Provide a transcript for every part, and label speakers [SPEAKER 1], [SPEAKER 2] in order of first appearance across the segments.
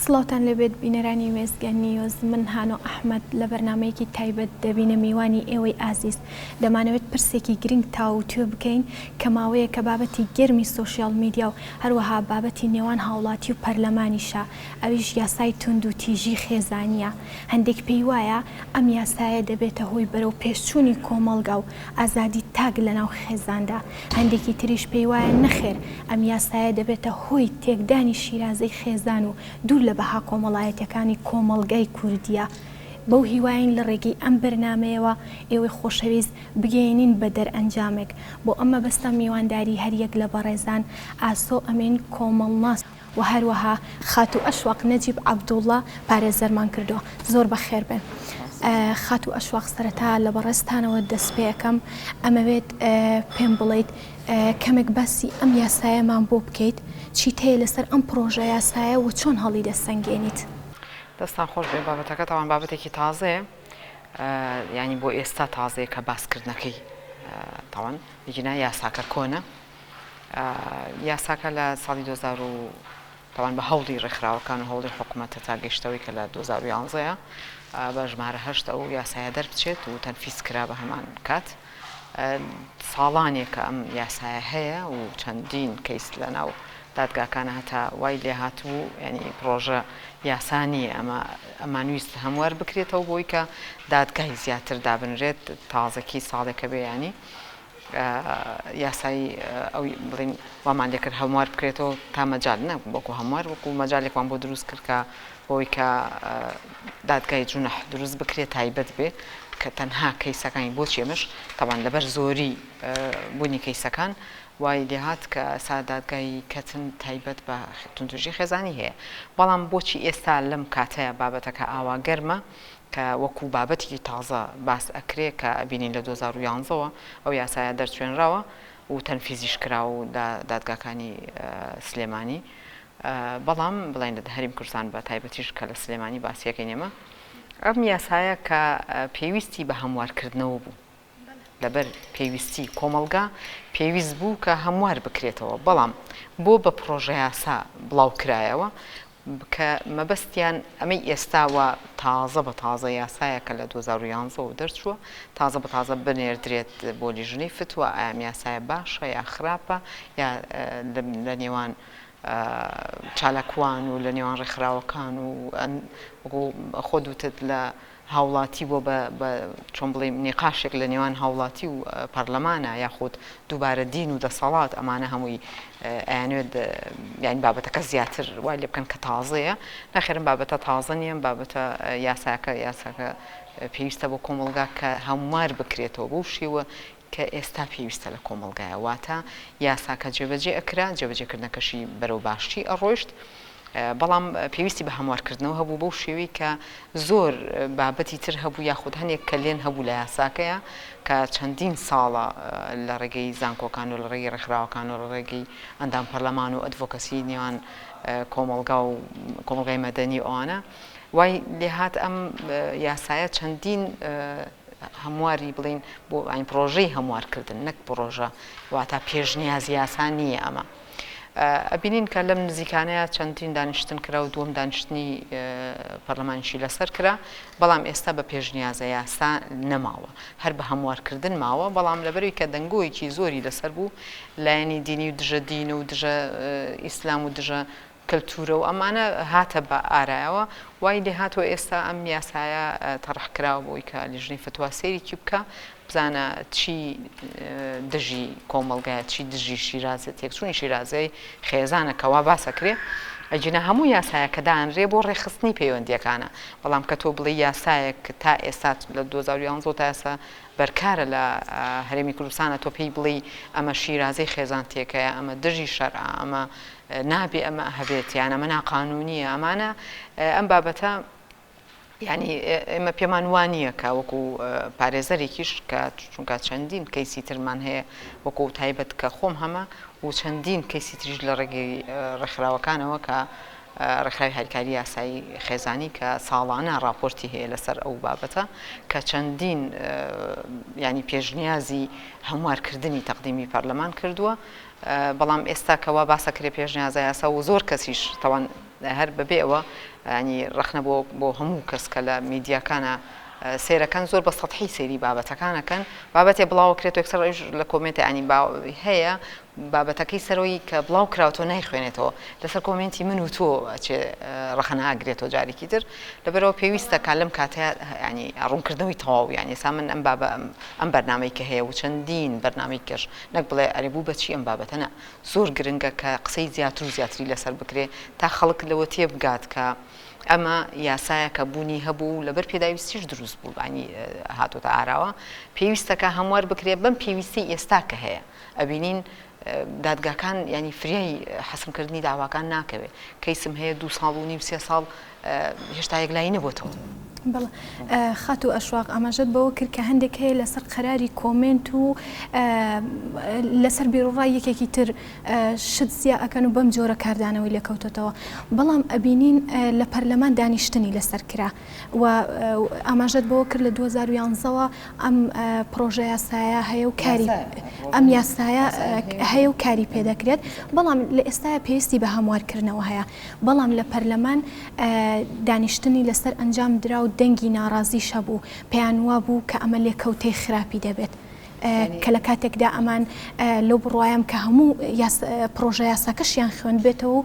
[SPEAKER 1] سڵاوتان لەبێت بینەرانی وێستگەن نیوز، من هانۆ ئەحمەد لە بەرنامەیەکی تایبەت دەبینە میوانی ئێوەی ئازیز. دەمانەوێت پرسێکی گرنگ تاوتوێ بکەین کە ماوەیە کە بابەتی گەرمی سۆشیال میدیا و هەروەها بابەتی نێوان هاوڵاتی و پەرلەمانیشە، ئەویش یاسای تونند و تیژی خێزانیە. هەندێک پێی وایە ئەم یاسایە دەبێتە هۆی بەرەو پێشچوونی کۆمەڵگا و ئازادی تاگ لەناو خێزاندا. هەندێکی تریش پێی وایە نەخێر، ئەم یاسایە دەبێتە هۆی تێکدانی شیرازەی خێزان و دوور لە بەها کۆمەڵایەتەکانی کۆمەڵگای کوردیە. بەو هیواین لە ڕێگەی ئەم بەرنامەیەوە ئێوەی خۆشەویست بگەێنین بە دەرئەنجامێک. بۆ ئەمە بەستە میوانداری هەریەک لە بەڕێزان ئاسۆ ئەمین کۆمەڵناس و هەروەها خاتو ئەشواق نەجیب عەبدوڵڵا پارێزەرمان کردووە. زۆر بەخێر بن. خاتو ئەشواق سەرەتا لە بەڕێستانەوە دەست پێ یەکەم ئەمەوێت پێم بڵێیت کەمێک باسی ئەم یاسایەمان بۆ بکەیت، چیت هەیە لەسەر ئەم پرۆژە یاسایە و چۆن هەڵی دەسەنگێنیت؟
[SPEAKER 2] دەستان خۆش بێ بابەتەکە تاوان بابەتێکی تازەیە، ینی بۆ ئێستا تازەیە کە باسکردنەکەی تاوان بگینە یاساکە کۆنە. یاساکە لە ساڵی 2000 تاوان بە هەوڵی ڕێکخراوەکان و هەوڵی حکوومەتە تا گەیشتەوەی کە لە 2011 بە ژمارە 8 ئەو یاسایە دەربچێت و تەنفیز کرا بە هەمان کات. ساڵانێکە ئەم یاسایە هەیە و چەندین کەیس لەناو دادگاکانە هەتا وای لێ هاتوو، ینی پرۆژە یاسانی ئەمانویست هەموار بکرێتەوە بۆی کە دادگای زیاتر دابنرێت تازەکی ساڵێکە بێ، ینی یاسایی ئەو بڵین وامان لێ کرد هەموار بکرێتەوە تا مەجال نە بۆکو هەموار وەکو مەجالێکمان بۆ دروست کرد کە بۆی کە دادگای جونەح دروست بکرێت تایبەت بێ کە تەنها کەیسەکانی بۆ چێمەش تاوان لەبەر زۆری بوونی کەیسەکان وای لێهات کە سادادگای کەتن تایبەت بە توندوژی خێزانی هەیە. بەڵام بۆچی ئێستا لەم کاتەیە بابەتەکە ئاوا گەرمە کە وەکو بابەتێکی تازە باس ئەکرێ کە ئەبینین لە 2011ەوە ئەو یاسایە دەرچوێنراوە و تەنفیزیش کرا و دادگاکانی سلێمانی. بەڵام بڵین لە هەریم کوردستان بە تایبەتیش کە لە سلێمانی باسیەکەی نێمە، ئەم یاسایە کە پێویستی بە هەموارکردنەوە بوو، لەبەر پێویستی کۆمەڵگا پێویست بوو کە هەموار بکرێتەوە. بەڵام بۆ بە پرۆژە یاسا بڵاو کرایەوە کە مەبەستیان ئەمەی ئێستاوە تازە بە تازە یاسایە کە لە 2011 دەرچووە، تازە بە تازە بنێردرێت بۆ لیژنەی فتووە ئەم یاسایە باشە یا خراپە، یا لە نێوان چالاکوان و لە نێوان ڕێکخراوەکان و خۆ دوتت لە هاوڵاتی بۆ بە چۆن بڵێم نێقاشێک لە نێوان هاوڵاتی و پەرلەمانە یاخود دووبارە دین و دەسەڵات ئەمانە هەمووی ئەیانوێت یانی بابەتەکە زیاتر وای لێ بکەن کە تازەیە. ناخێرم بابەتە تازە نییە، بابەتە یاساکە پێویستە بۆ کۆمەڵگا کە هەموار بکرێتەوە بۆ شێوە کە ئێستا پێویستە لە کۆمەڵگایە. واتە یاساکە جێبەجێ ئەکرا، جێبەجێکردنەکەشی بەرەو باشی ئەڕۆیشت، بەڵام پێویستی بە هەموارکردنەوە هەبوو بەو شێوەی کە زۆر بابەتی تر هەبوو یاخود هەنێک کە لێن هەبوو لە یاساکەیە کە چەندین ساڵە لە ڕێگەی زانکۆکان و لە ڕێگەی ڕێکخراوەکان و لە ڕێگەی ئەندام پەرلەمان و ئەدڤۆکەسی نێوان کۆمەڵگا و کۆمەڵگای مەدەنی ئەوانە وای لێهات ئەم یاسایە چەندین هەمواری بڵین بۆ ئاین پرۆژەی هەموارکردن نەک پرۆژە، واتە پێشنیازی یاسا نییە ئەمە. ئەبینین کە لەم نزیکانەیە چەندین دانیشتن کرا و دووەم دانیشتنی پەرلەمانیشی لەسەر کرا، بەڵام ئێستا بە پێشنیازە یاسا نەماوە، هەر بە هەموارکردن ماوە. بەڵام لەبەروی کە دەنگۆیەکی زۆری لەسەر بوو لایەنی دینی و دژە دین و دژە ئیسلام و دژە کەلتورە و ئەمانە هاتە بە ئارایەوە، وای لێ هاتووە ئێستا ئەم یاسایە تەڕەحکراوە بۆی کە لیژنەی فتووا سەیرێکی بکە بزانە چی دژی کۆمەڵگایە چی دژی شیرازە تێکچوونی شیرازەی خێزانە کەوا باسەکرێ. ئەجینە هەموو یاسایە کە دانرێ بۆ ڕێخستنی پەیوەندیەکانە، بەڵام کە تۆ بڵێ یاسایەک تا ئێستا لە 2011 تا ئێستا بەرکارە لە هەرێمی کوردستانە تۆ پێی بڵێ ئەمە شیرازەی خێزان تێکەیە، ئەمە دژی شەرع، ئەمە نابێ ئەمە هەبێت یان ئەمە ناقانونیە، ئەمانە ئەم بابەتە یعنی ئێمە پێمان وانییە کە وەکو پارێزەرێکیش کە چونکە چەندین کەیسی ترمان هەیە وەکو تایبەت کە خۆم هەمە و چەندین کەیسی تریش لە ڕێگەی ڕێکخراوەکانەوە کە ڕێکخراوی هەرکاری یاسایی خێزانی کە ساڵانە راپۆرتی هەیە لەسەر ئەو بابەتە کە چەندین ینی پێشنیازی هەموارکردنی تەقدیمی پەرلەمان کردووە. بەڵام ئێستا کەوا باسەکرێ پێشنیازە یاسا و زۆر کەسیش تەوان هەر بەبێ ئەوە ینی ڕخنە بۆ هەموو کەس کە لە میدیاکانە سیرەکان زۆر بە سەطحی سێری بابەتەکانەکەن بابەتێ بڵاوکرێت یەکسەر لە کۆمنتە ئەنی هەیە بابەتەکەی سەرۆی کە بڵاو کراوەوە نایخوێنێتەوە لەسەر کۆمنتی من و تۆ ڕخنە ئاگرێتەوە جارێکی تر لەبەرەوە پێویستە کا لەم کاتەیە ینی ڕوونکردنەوەی تەواو یانی سا من ئەم بەرنامەی کە هەیە و چەندین بەرنامەی کەش نەک بڵێ ئەرێبوو بەچی ئەم بابەتەنە زۆر گرنگە کە قسەی زیاتر و زیاتری لەسەر بکرێ تا خەڵک لەوە تێبگات کە ئەمە یاسایە کە بوونی هەبوو لەبەر پێداویستیش دروست بوو بانی هاتوۆتە ئاراوە پێویستەکە هەموار بکرێ بەم پێویستی ئێستا کە هەیە ئەبینین دادگاکان ینی فریای حەسمکردنی داواکان ناکەوێت کەیسم هەیە 2 ساڵ و نیم 3 ساڵ هێشتا یەکلایی نەبووتەوە.
[SPEAKER 1] بەڵێ خات و ئەشواق ئاماژەت بەوە کرد کە هەندێک هەیە لەسەر قەراری کۆمنت و لەسەر بیرۆڕای یەکێکی تر شت زیا ئەکەن و بەم جۆرە کاردانەوەی لێکەوتێتەوە بەڵام ئەبینین لە پەرلەمان دانیشتنی لەسەر کرا و ئاماژەت بەوە کرد لە 2011ەوە ئەم پرۆژە یاسایە هەیە و کاری ئەم یاسایە هەیە و کاری پێدەکرێت بەڵام لە ئێستاە پێویستی بە هەموارکردنەوە هەیە بەڵام لە پەرلەمان دانیشتنی لەسەر ئەنجام درا و دەنگی ناڕازیش هەبوو پێیان وا بوو کە ئەمە لێکەوتەی خراپی دەبێت کە لە کاتێکدا ئەمان لەو بڕوایم کە هەموو پرۆژە یاساکەشیان خوێن بێتەوە و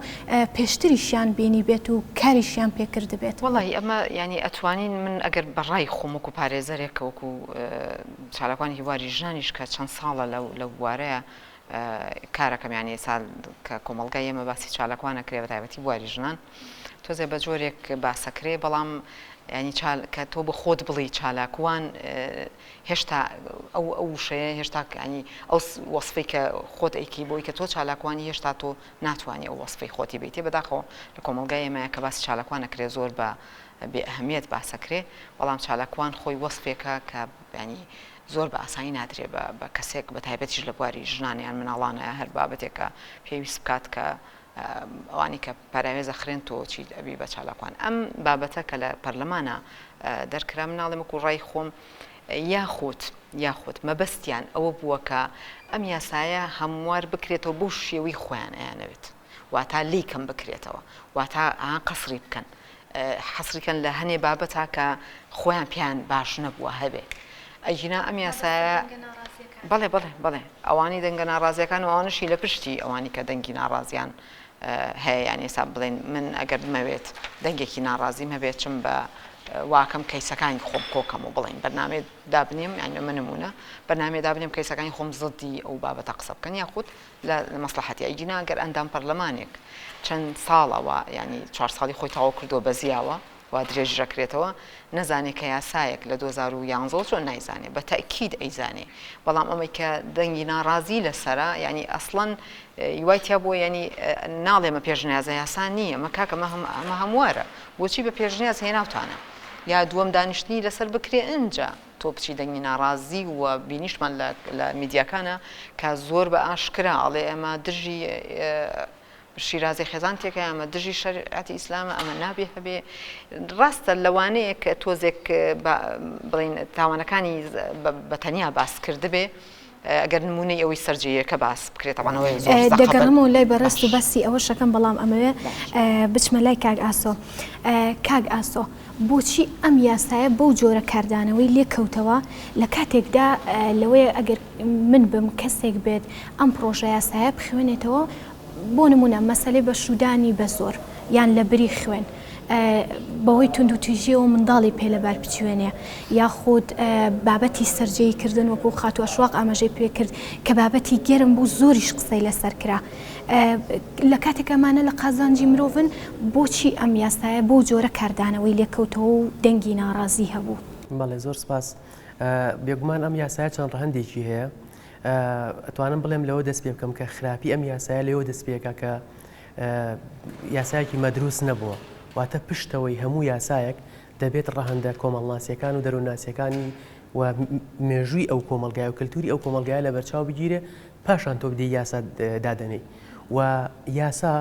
[SPEAKER 1] پێشتریشیان بینی بێت و کاریشیان پێکرد بێت.
[SPEAKER 2] وەڵی ئەمە ینی ئەتوانین من ئەگەر بەڕای خۆمک و پارێزەرێکە وەکو چالاکوانی هیواری ژنانیش کە چەند ساڵە لە بوارەیە کارەکەم ینی ساڵ کە کۆمەڵگای ئێمە باسی چالاکوانە کرێ بە تایبەتی بواری ژنان تۆزێ بە جۆرێک باسەکرێ بەڵام ینی کە تۆ بە خۆت بڵی چالاکوان هێشتا ئەو شەیە هێشتا ینی ئەو وەسفەی کە خۆت ئەیکی بۆی کە تۆ چالاکوانی هێشتا تۆ ناتوانانی ئەو وەسفەی خۆتی بیتێ بەداخەوە لە کۆمەڵگای ئێمەیە کە باسی چالاکوان نەکرێ زۆر بە بێ ئەهەمیەت باسەکرێ بەڵام چالاکوان خۆی وەسفێکە کە ینی زۆر بە ئاسانی نادرێ بە کەسێک بە تایبەتیش لە بواری ژنانیان مناڵانەیە هەر بابەتێکە پێویست بکات کە ئەوانی کە پاراوێزە خوێن تۆ چی ئەبی بە چالاکوان ئەم بابەتە کە لە پەرلەمانە دەرکرا مناڵێم وەکو ڕای خۆم یاخۆت مەبەستیان ئەوە بووە کە ئەم یاسایە هەموار بکرێتەوە بۆ شێوەی خۆیان ئەیانەوێت واتا لیکەم بکرێتەوە واتا قەسری بکەن حەسریکەن لە هەنێ بابەتا کە خۆیان پیان باش نەبووە هەبێ ئەجینا ئەم یاسایە بەڵێ ئەوانی دەنگە ناڕازیەکان و ئەوانشی لە پشتی ئەوانی کە دەنگی ناڕازیان هەیە یان ێستا بڵێن من ئەگەر مەوێت دەنگێکی ناڕازیم هەبێت چم بە واکەم کەیسەکانی خۆم کۆکەم و بڵین بەرنامێ دابنیم یان من نمونە بەرنامێ دابنیم کەیسەکانی خۆم زدی ئەو بابەتە قسە بکەن یاخود لە مەسلحەتی ئەیجینا ئەگەر ئەندام پەرلەمانێک چەند ساڵەوە ینی 4 ساڵی خۆی تەواو کردووە بە زیاوە وا درێژەکرێتەوە نەزانێت کە یاسایەک لە 2011 چۆن نایزانێ بە تەکید ئەیزانێ بەڵام ئەمەی کە دەنگی ناڕازی لەسەرە ینی ئەسڵەن یوایتیا بۆ ینی ناڵێمە پێشنیازە یاسا نییە ئەمە کاکە ئەمە هەموارە بۆچی بە پێشنیاز هێناوتانە یا دووەم دانیشتنی لەسەر بکرێ ئەنجا تۆ بچی دەنگی ناڕازی و بینیشمان لە میدیاکانە کە زۆر بە ئاشکرا ئەڵێ ئەمە دژی شیرازی خێزان تێکە ئەمە دژی شەریعەتی ئیسلامە ئەمە نابێ هەبێ ڕاستە لەوانەیە کە تۆزێک بڵین تاوانەکانی بە تەنیا باس کرد بێ ئەگەر نمونەی ئەوەی سەرجەیەکە باس بکرێتەوانەوەی
[SPEAKER 1] دەگەڕمەوە لای بەڕست و بەسی ئەوە شەکەم بەڵام ئەمەوێ بچمە لای کاگ ئاسۆ کاگ ئاسۆ بۆچی ئەم یاسایە بەو جۆرە کاردانەوەی لێکەوتەوە لە کاتێکدا لەوەیە ئەگەر من بم کەسێک بێت ئەم پرۆژە یاسایە بخوێنێتەوە بۆ نمونە مەسەلەی بە شودانی بە زۆر یان لە بری خوێن بەهۆی تونند و تویژیەوە منداڵی پێ لەبار بچوێنێ یاخود بابەتی سەرجەی کردن وەکو خاتووە شواق ئاماژەی پێ کرد کە بابەتی گەرم بوو زۆریش قسەی لەسەر کرا لە کاتێکەمانە لە قازانجی مرۆڤن بۆچی ئەم یاسایە بۆ جۆرە کاردانەوەی لێکەوتەوە و دەنگی ناڕازی هەبوو.
[SPEAKER 3] بەڵێ زۆر سپاس بێگومان ئەم یاسایە چەند ڕەهەندێکی هەیە ئەتوانم بڵێم لەوە دەست پێ بکەم کە خراپی ئەم یاسایە لەوە دەست پێکە کە یاسایەکی مەدروست نەبووە واتە پشتەوەی هەموو یاسایەک دەبێت ڕەهەندە کۆمەڵناسیەکان و دەروونناسیەکانی و مێژووی ئەو کۆمەلگای و کللتوری ئەو کۆمەلگایە لە بەرچاو بگیرێ پاشان تۆ بدەی یاسا دادەنەی و یاسا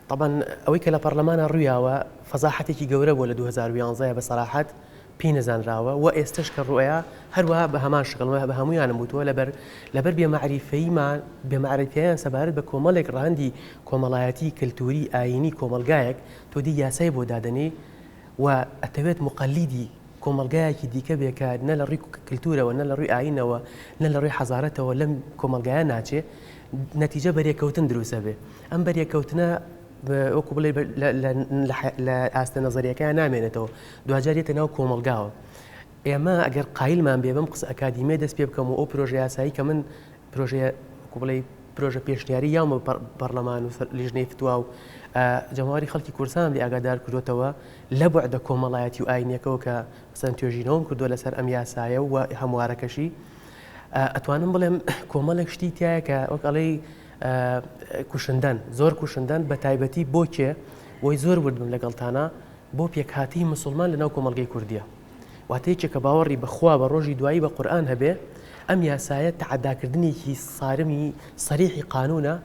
[SPEAKER 3] طبعا ئەوەی کە لە پەرلەمانە ڕوویاوە فەزاحەتێکی گەورە بووە لە 2011 بە سەراحەت پێی نەزانراوە و ئێستش کە ڕوئەیە هەروە بە هەمان شغڵمە بە هەمویانم وتووە لەبەر بێمەعریفەیمان بێمەعریفیان سەبارەت بە کۆمەڵێک ڕاندی کۆمەڵایەتی کللتوری ئاینی کۆمەلگایەک تۆ دی یاسای بۆ دادنێ و ئەتەوێت مقەلیدی کۆمەلگایەکی دیکە بێکە نە لە ڕووی کللتورەوە نە لە ڕووی ئاینەوە نە لە ڕووی حەزارەتەوە لەم کۆمەلگایە ناچێ نەتیجە بەرێکەوتن دروستە بێ ئەم بەرێکەوتنە وەکو بڵێ لە ئاستە نەزەریەکان نامێنێتەوە دوجارێتە ناو کۆمەلگاوە ئێمە ئەگەر قایلمان بێ بەم قسە ئەکادیمی دەست پێ بکەم و ئەو پرۆژه یاسایی کە من پرۆژه بڵێ پرۆژە پێشنیاری یاومە پەرلەمان و لیژنەی فتووا و جەماوەری خەڵکی کوردستان لێ ئاگادار کردوێتەوە لە بوعدە کۆمەڵایەتی و ئاینیەکەەوە کە مەسەڵەن توێژینەوەم کردووە لەسەر ئەم یاسایە و هەموارەکەشی ئەتوانم بڵێم کۆمەڵێک شتی تایە کە وەک ئەڵێ کوشندن زۆر کوشندن بە تایبەتی بۆ کێ وی زۆر وردم لەگەڵتانە بۆ پێکهاتی مسلمان لەناو کۆمەڵگەی کوردیە واتەیەکێک کە باوەڕی بەخوا بە ڕۆژی دوایی بە قورئان هەبێ ئەم یاسایە تەعەداکردنێکی سارمی سەریحی قانونە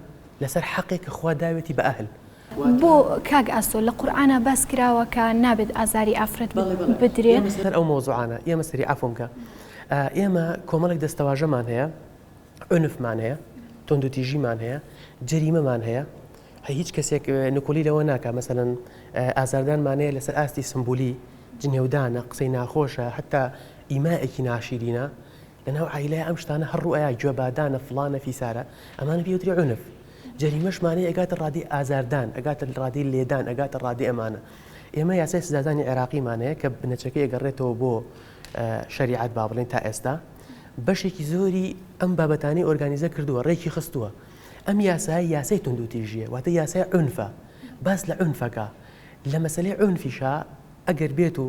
[SPEAKER 3] لەسەر حەقێک کە خوا داوێتی بە ئەهل
[SPEAKER 1] بۆ کاک ئاسۆ لە قورئانە باس کراوە کە نابێت ئازاری ئافرەت بدرێ
[SPEAKER 3] سەر ئەو مۆزوعانە ئێمە سەری عەفوم کە ئێمە کۆمەڵێک دەستەواژەمان هەیە عنفمان هەیە تۆندوتیژیمان هەیە جەریمەمان هەیە هیچ کەسێک نکۆلی لەوە ناکە مەسەڵەن ئازاردانمانەیە لەسەر ئاستی سمبولی جنێودانە قسەی ناخۆشە حتا ئیمائێکی ناشیرینە لەناو عیلای ئەم شتانە هەڕوئەیە گوێبادانە فڵانە فیسارە ئەمانە پێوتری عنف جەریمەشمانەیە ئەگاتە ڕادی ئازاردان ئەگاتە ڕادی لێدان ئەگاتە ڕادی ئەمانە ئێمە یاسای سزادانی عێراقیمانەیە کە بنەچەکەی ئەگەڕێتەوە بۆ شریعەت با بڵێن تا ئێستا بەشێکی زۆری ئەم بابەتانەی ئۆرگانیزە کردووە ڕێکی خستووە ئەم یاسای تۆندوتیژیە واتە یاسای عنفە باس لە عنفەکە لە مەسەلەی عنفیشە ئەگەر بێت و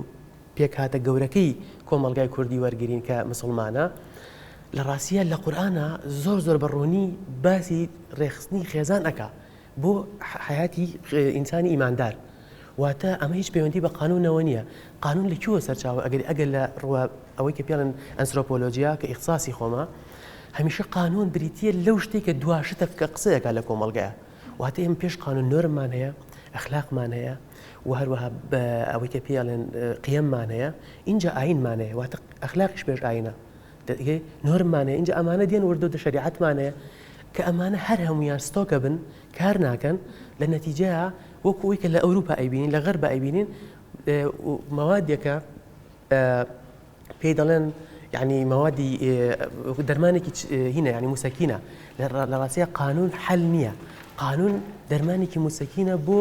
[SPEAKER 3] پێکهاتە گەورەکەی کۆمەڵگای کوردی وەرگرین کە مسلمانە لە ڕاستیە لە قورئانە زۆر بەڕوونی باسی ڕێخستنی خێزان ئەکا بۆ حیاتی ئینسانی ئیماندار واتە ئەمە هیچ پەیوەندی بە قانونەوە نییە قانون لەکوێوە سەرچاوە ئەگەر لە ڕوە ئەوەی کە پێڵن ئەنسرۆپۆلۆجیا کە ئیختصاسی خۆمە هەمیشە قانون بریتیە لەو شتێک کە دواشتە کە قسەیەکە لە کۆمەڵگایە واتە ئێمە پێش قانون نۆرممان هەیە ئەخلاقمان هەیە و هەروەها ئەوەی کە پێڵێن قیەممان هەیە اینجا ئاینمان هەیە واتە ئەخلاقیش پێش ئاینە نۆرممان هەیە اینجا ئەمانە دێن وردە شریعەتمان هەیە کە ئەمانە هەر هەمویان ستۆکە بن کار ناکەن لە نەتیجەیە وەکو ئەوەی کە لە ئەوروپا ئەیبینین لە غەربە ئەیبینین مەوادێکە پێی دەڵێن یعنی مەوادی دەرمانێکی هینە ینی موسەکینە لە ڕاستیە قانون حەل نییە قانون دەرمانێکی موسەکینە بۆ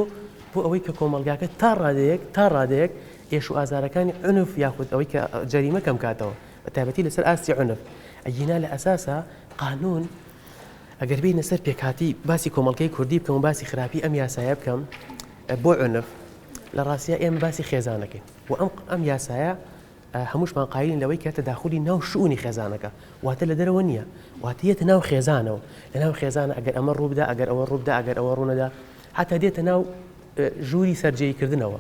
[SPEAKER 3] ئەوەی کە کۆمەڵگاکە تا ڕادەیەک ئێش و ئازارەکانی عنف یاخود ئەوەی کە جەریمە کەم کاتەوە بە تایبەتی لەسەر ئاستی عنف ئەگینا لە ئەساسە قانون ئەگەر بینە سەر پێکهاتی باسی کۆمەڵگەی کوردی بکەم و باسی خراپی ئەم یاسایە بکەم بۆ عنف لە ڕاستیە ئێمە باسی خێزانەکەین و ئەم یاسایە هەمووشمان قایلین لەوەی کە تەداخلی ناو شؤونی خێزانەکە واتە لە دەرەوە نییە واتەیەتە ناو خێزانەوە لە ناو خێزانە ئەگەر ئەمە ڕووبدا ئەگەر ئەوە ڕووبدا ئەگەر ئەوە ڕوونەدا حتا دێتە ناو ژووری سەررجەییکردنەوە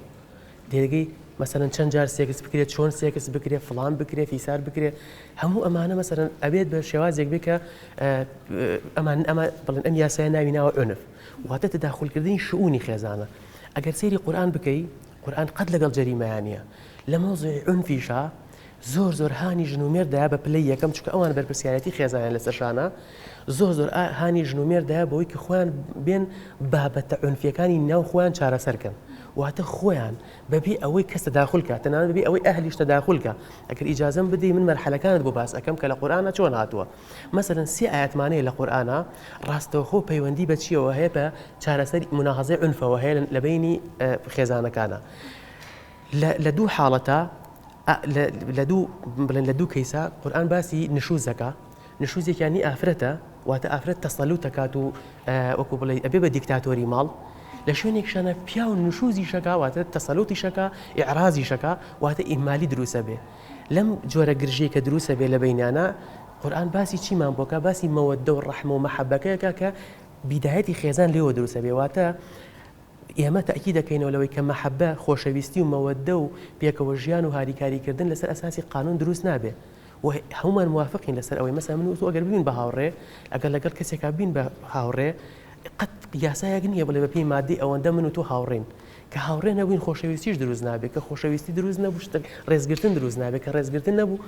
[SPEAKER 3] دێگەی مەسەرەن چەند جار سێکس بکرێت چۆن سێکس بکرێت فڵان بکرێت فیسار بکرێت هەموو ئەمانە مەسەرەن ئەبێت بە شێوازێک بێت کە ئەمە بڵێن ئەم یاسایە ناوی ناوە عنف واتە تەداخولکردنی شؤونی خێزانە ئەگەر سەیری قورئان بکەی قورئان قەت لەگەڵ جەریمەیانە لە مۆزوعی عنفیشە زۆر هانی ژن و مێردایە بە پلەی یەکەم چکە ئەوان بەرپرسیارەتی خێزانیان لەسەرشانە زۆر هانی ژن و مێردایە بەوەی کە خۆیان بێن بابەتە عنفیەکانی ناو خۆیان چارەسەرکەن واتە خۆیان بەبێ ئەوەی کەس تەداخل کات تەنانەت بەبێ ئەوەی ئەهلیش تەداخل کە ئەگەر ئیجازەم بدەی من مەرحەلەکانت بۆ باس ئەەکەم کە لە قورئانە چۆن هاتووە مەسەلەن 3 ئاەتمانەیە لە قورئانە ڕاستەوخۆ پەیوەندی بە چیەوە هەیە بە چارەسەری مناهەزەی عنفەوە هەیە لە بینی خێزانەکانە لە دوو حاڵەتە لە دوو کەیسە قورئان باسی نشوزەکە نشوزێکیانی ئافرەتە واتە ئافرەت تەسەلوت دەکات و وەکو بڵێ ئەبێ بە دیکتاتۆری ماڵ لە شوێنێکشانە پیا و نشوزی شەکە واتە تەسەلوتی شەکە ئیعرازی شەکە واتە ئیمالی دروسە بێ لەم جۆرە گرژەیە کە دروسە بێ لە بینانە قورئان باسی چیمان بۆکە باسی مەوەدە و ڕەحمە و مەحەبەکەیەکە کە بیدایەتی خێزان لێوە دروسە بێ واتە ئێمە تاکی دەکەینەوە لەوەی کە مەحەبە خۆشەویستی و مەوەدە و پێکەوە ژیان و هاریکاریکردن لەسەر ئەساسی قانون دروست نابێ و هەمومان موافقین لەسەر ئەوەی مەسا من وتو ئەگەر ببین بە هاوڕێ ئەگەر لەگەڵ کەسێکا بین بە هاوڕێ قەت یاسایەک نییە بڵێ بە پێی مادەی ئەوەندە من و تۆ هاوڕێن کە هاوڕێ نەبووین خۆشەویستیش دروست نابێت کە خۆشەویستی دروست نەبوو ڕێزگرتن دروست نابێت کە ڕێزگرتن نەبوو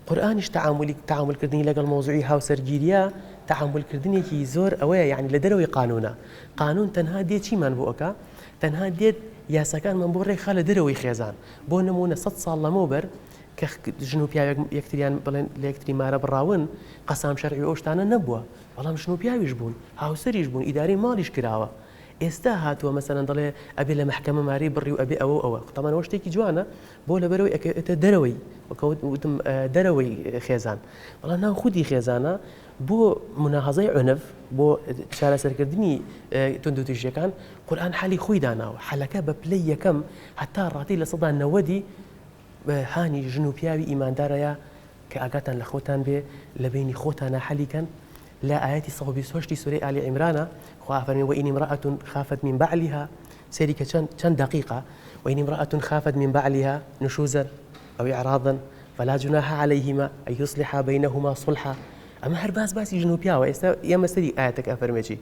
[SPEAKER 3] قورئانیش تعاملکردنی لەگەڵ مۆزوعی هاوسەرگیریە تعاملکردنێکی زۆر ئەوەیە یعنی لە دەرەوەی قانونە قانون تەنها دێت چیمان بۆ ئەوکە تەنها دێت یاساکانمان بۆ ڕێکخا لە دەرەوەی خێزان بۆ نمونە 100 ساڵ لەمەوبەر کە ژن و پیاوێک یەکتریان بڵێن لە یەکتری مارە بڕاون قەسام شەرعی ئەو شتانە نەبووە بەڵام ژن و پیاویش بوون هاوسەریش بوون ئیدارەی ماڵیش کراوە ئێستا هاتووە مەسەلەن دەڵێ ئەبێ لە محکەمە ماری بڕی و ئەبێ ئەوە تەمانەوە شتێکی جوانە بۆ لەبەرەوەی ئەکەوێتە دەرەوەی وەکەوتم دەرەوەی خێزان بەڵام ناو خودی خێزانە بۆ مناهەزەی عنف بۆ چارەسەرکردنی توندوتیژیەکان قورئان حەلی خۆی داناوە حەلەکە بە پلەی یەکەم هەتا ڕاتی لە 90 هانی ژن و پیاوی ئیماندارەیە کە ئاگاتان لە خۆتان بێ لە بینی خۆتانە حەلیکەن لا آياتي 128 سورة آل عمران خافني وإن امرأة خافت من بعلها سيرك كان دقيقة وإن امرأة خافت من بعلها نشوزا أو إعراضا فلا جناح عليهما أن يصلحا بينهما صلحا أما هرباس باسي جنوبيا يا مسري آياتك أفرمتي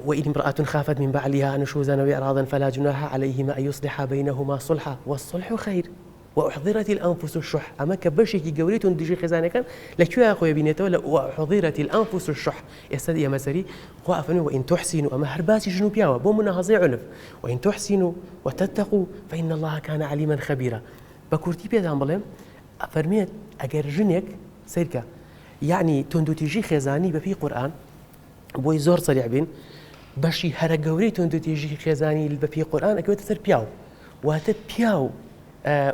[SPEAKER 3] وإن امرأة خافت من بعلها نشوزا أو إعراضا فلا جناح عليهما أن يصلحا بينهما صلحا والصلح خير وأحضرت الأنفس الشح أما كبشي جوريتون ديجي خزانة كان لكيو يا أخويا بينته وأحضرت الأنفس الشح يستدي يا مسري وأفنوا وإن تحسنوا أما هرباسي جنوبيا وبو مناهزي عنف وإن تحسنوا وتتقوا فإن الله كان عليما خبيرا بكورتي بيد عم بلهم فرميت أجر جنك سيركا يعني تندوتيجي خزاني بفي قرآن بوي زور صريع بين بشي هرجوري تندوتيجي خزاني بفي قرآن أكيد تسر بياو وهتبياو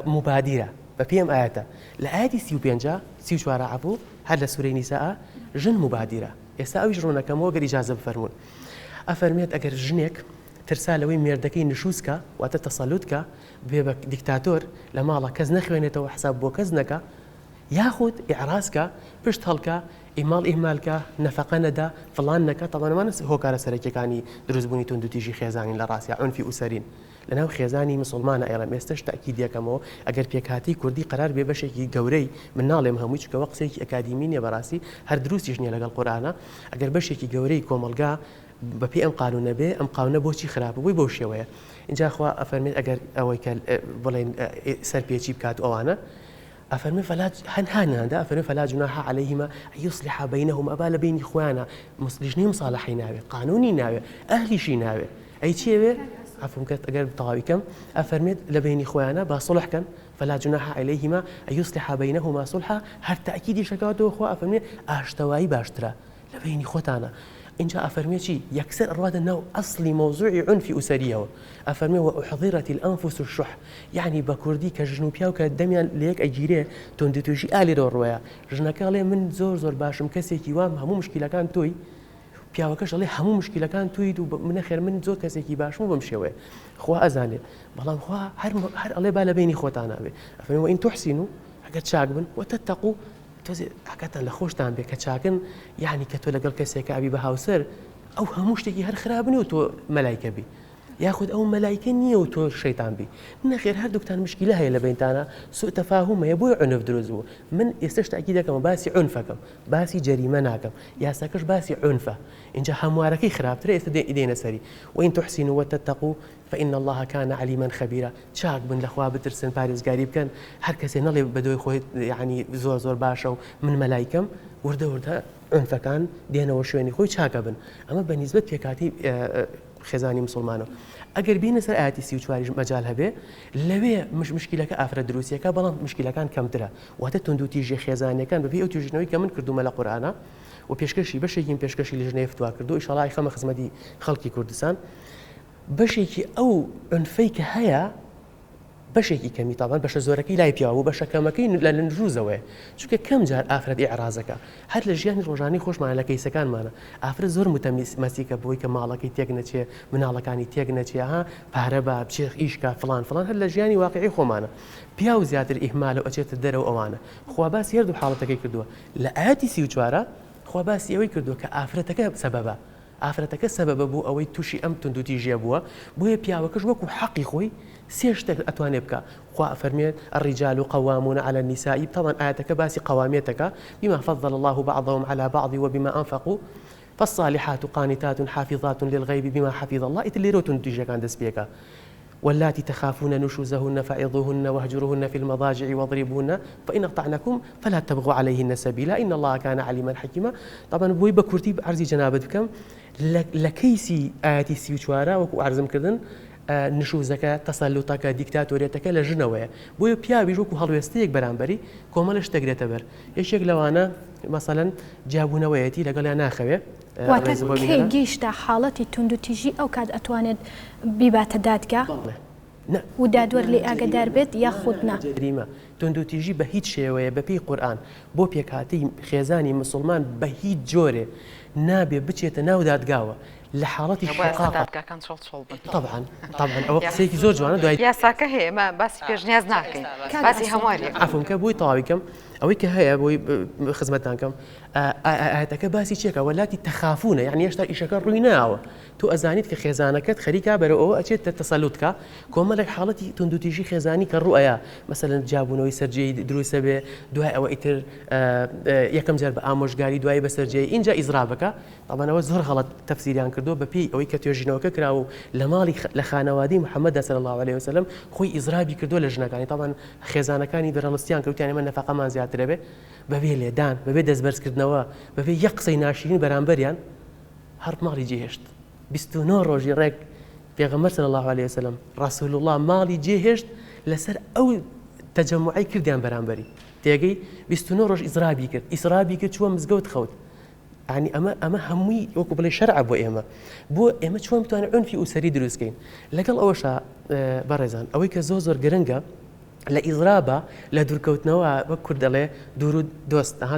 [SPEAKER 3] مبادرة بفيهم آياته لآياتي 34 عفو هذا سورة نساء جن مبادرة يسا يجرون كم وقر إجازة بفرمون أفرميت أجر جنك ترسال وين ميردكين نشوزك وتتصلتك بيبك ديكتاتور لما الله كز نخوينته وحساب بو كزنك ياخد إعراسك بشتهلك إهمالك نفقة ندا فلانك طبعا ما نس هو كار سرك كاني دروزبوني تندو تيجي خيزاني لراسي عنفي أسرين لأنه خيزاني مسلمان أيضا ما يستش تأكيد يا كمو أجر بيكاتي كردي قرار بيبشكي جوري من نالم هموش كوقسي أكاديمية براسي هر دروس يجني لقى القرآن أجر بشكي جوري كوملقا ببي أم قانون به أم قانون بوشي خراب بوي بوشي ويا إن جا أخوة أفرمي أجر أويكال بولين سر بيجيب كاتو أوانا أفرمي فلا هذا أفرمي فلا جناح عليهما أن يصلح بينهم أبال بين إخوانا مسلجين مصالحين ناوي قانوني ناوي أهلي شي ناوي أي شيء عفوا كنت أقرب طوابكم أفرمي لبين إخوانا بصلح كان فلا جناح عليهما أن يصلح بينهما صلحا هر تأكيد شكاته أخوة أفرمي أشتواي باشترا لبين إخوتانا إن جاء أفرمي شيء يكسر أراد أنه أصلي موضوع عنف أسريه أفرمي وأحضرت الأنفس الشح يعني بكردي كجنوبيا وكدميان ليك أجيري تندتوشي آلي روايا جنك عليه من زور باشم كسيكي وام همو مشكلة كان توي پیاوەکەش ئەڵێ هەموو مشکلەکان توید و منەخێر من زۆر کەسێکی باشم بەم شێوەیە خوا ئەزانێت بەڵام خوا هەر ئەڵێ با لە بینی خۆتان نابێ ئەفەرمێ وئین تحسینوا ئەگەر چاک بن وتتقوا تۆزێ حکەتان لە خۆشتان بێ کە چاکن یعنی کە تۆ لەگەڵ کەسێکە ئەبی بە هاوسەر ئەو هەموو شتێکی هەر خراپ نیە و تۆ مەلایکە بی یاخود ئەو مەلایکە نییە و تۆ شەیتان بی نەخێر هەردووکتان مشکلە هەیە لە بینتانە سوء تەفاهومە بۆی عنف دروست بوو من ئێستش تاکید دەکەم باسی عنفەکەم باسی جەریمە ناکەم یاساکەش باسی عنفە اینجا هەموارەکەی خراپترە ئێستا دێنە سەری وئین تحسینوا وتتقوا فإن الله كان عليما خبيرا چاک بن لەخوا بترسن پارێزگاری بکەن هەر کەسێ نەڵێ بەدۆی خۆی یعنی زۆر باشە و من مەلایکەم وردە عنفەکان دێنەوە شوێنی خۆی چاکە بن ئەمە بەنسبەت پێکاتی خێزانی مسلمانەوە ئەگەر بینە سەر ئاەتی 34 مەجال هەبێ لەوێ مشکلەکە ئافرە دروستیەکە بەڵام مشکلەکان کەمترە واتە توندوتیژی خێزانەکان بەبێ ئەو توژنەوەی کە من کردومە لە قورئانە و پێشکەشی بەشێکی پێشکەشی لە ژنەیە فتوا کردو ئینشاڵڵا خەمە خزمەتی خەڵکی کوردستان بەشێکی ئەو عنفەی کە هەیە بەشێکی کەمی تاوان بەشە زۆرەکەی لای پیاوە بەشە کەمەکەی لە نروزەوەی چونکە کەم جار ئافرەت ئیعرازەکە هەر لە ژیانی ڕۆژانی خۆشمان لە کەیسەکانمانە ئافرەت زۆر متەمەسیکە بۆی کە ماڵەکەی تێک نەچێ مناڵەکانی تێک نەچێ ها پارە بە بچێخ ئیشکە فلان هەر لە ژیانی واقعی خۆمانە پیا و زیاتر ئیهمال و ئەچێتە دەرەوە ئەوانە خوا باسی هەردوو حاڵەتەکەی کردووە لە ئاەتی 34 خوا باسی ئەوەی کردووە کە ئافرەتەکە سەبەبە ئافرەتەکە سەبەبە بوو ئەوەی تووشی ئەم توندوتیژیە بووە بۆیە پیاوەکەش وەکو حەقی خۆی سێ شتێک ئەتوانێت بکە خوا ئەفەرمێت الرجال قوامون على النساء طبعا ئاەتەکە باسی قوامێتەکە بما فضل الله بعضهم على بعض وبما أنفقوا فالصالحات قانتات حافظات للغيب بما حفظ الله ئیتر لێرە توندوتیژەکان دەست پێکە واللاتي تخافون نشوزهن فعظوهن واهجروهن في المضاجع واضربوهن فإن أطعنكم فلا تبغوا عليهن سبيلا إن الله كان عليما حكيما. طبعا بوي بكورتي عرضي جنابت بكم لكيسي آياتي سيوشوارا وكو عرضم كردن نشوزەکە تەسەلوتەکە دیکتاتۆریەتەکە لە ژنەوەیە بۆیە پیاویش وەکو هەڵوێستەیەک بەرامبەری کۆمەڵش دەگرێتە بەر یەکێک لەوانە مەسەڵەن جیابوونەوەیەتی لەگەڵیان ناخەوێ
[SPEAKER 1] واتە گەیشتە حاڵەتی توندوتیژی ئەو کات ئەتوانێت بیباتە دادگا و دادوەر لێ ئاگادار بێت یاخود
[SPEAKER 3] نەریمە توندوتیژی بە هیچ شێوەیە بەپێی قورئان بۆ پێکهاتی خێزانی مسلمان بە هیچ جۆرێ نابێ بچێتە ناو دادگاوە لە حاڵەتی طبعا ئەوە قسەیەکی زۆر جوانە دوای
[SPEAKER 2] یاساکە هەیە ئێمە باسی پێشنیاز ناکەین باسی هەموارێک
[SPEAKER 3] عفوکە بۆی تەواویکەم ئەوەی کە هەیە بۆی خزمەتتانکەم ئاەتەکە باسی چێکە وەلاتی تەخافونە یعنی هێشتا ئیشەکە ڕووی ناوە تو ئەزانیت کە خێزانەکەت خەریکا بەرەوە ئەچێت تەسەلوتکە کۆمەڵێک حاڵەتی توندوتیژی خێزانی کە ڕوئەیە مەسەلەن جابوونەوەی سەررجەی دروستە بێ دوای ئەوە ئیتر یەکەم جار بە ئامۆژگاری دوای بەسەررجەی اینجا ئیزرابەکە ئەمانەوە زۆر غەڵەت تەفسیریان کردو بەپێی ئەوەی کە توێژینەوەکە کرا و لە ماڵی لە خانەوادی محەممەد صلی الله عليه وسلم خۆی ئیزرابی کردو لە ژنەکانی طبعا خێزانەکانی بەرەڵستیان کردیان ئێمە نەفەقەمان زیاترە بێ بەبێ لێدان بەبێ دەستبەرزکردنەوە بەبێ یەک قسەی ناشرین بەرامبەریان هەر ماڵی جێهێشت 29 ڕۆژی ڕێک پێغەمبەر صلی الله عليه وسلم رسول الله ماڵی جێهێشت لەسەر ئەو تەجەموعی کردیان بەرامبەری تێگەی 29 ڕۆژ ئیزرابی کرد چووە مزگەوت خەوت ینی ئەمە هەمووی وەکو بڵێ شەرع بۆ ئێمە چۆن بتوانین عنفی ئوسەری دروستکەین لەگەڵ ئەوەشە بەڕێزان ئەوەی کە زۆر گرنگە لە ئیزرابە لە دوورکەوتنەوە بە کورد دەڵێ دوور و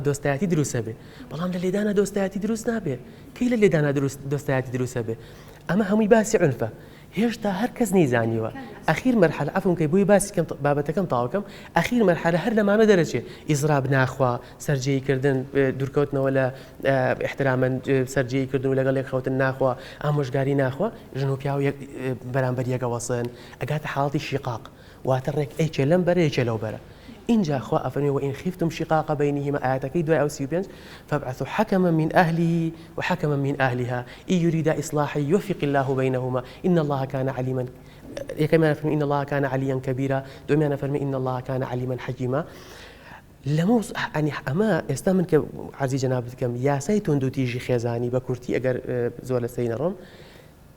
[SPEAKER 3] دۆستایەتی دروستە بێ بەڵام لە لێدانە دۆستایەتی دروست نابێ کەی لە لێدانە دۆستایەتی دروستە بێ ئەمە هەمووی باسی عنفە هێشتا هەر کەس نەیزانیوە ئەخیر مەرحەلە عەفوم کەی بۆی باسی بابەتەکەم تاوەکەم ئەخیر مەرحەلە هەر لەمانە دەرەچێ ئیزراب ناخوا سەررجەیکردن دوورکەوتنەوە لە احترامەن سەررجەیکردن و لەگەڵ یەکخەوتن ناخوا ئامۆژگاری ناخوا ژن و پیا و بەرامبەر یەکەوەسن ئەگاتە حاڵەتی شیقاق واتە ڕێک ئەیچێ لەم بەرە یەکێ لەو بەرە اینجا خوا ئەفەرمێ وئین خفتم شقاق بینهما ئاەتەکەی دوای ئەو 35 فابعثوا حكما من أهله وحكما من أهلها إن يريدا إصلاحا يوفق الله بينهما إن الله كان عليما كما نفهم إن الله كان عليا كبيرا دوما نفهم إن الله كان عليما حكيما لەمەوس ئەنی ئەمە ئێستا من کە عەزیز جەناب بکەم یاسای توندوتیژی خێزانی بە کورتی ئەگەر زۆر لە سەری نەڕۆم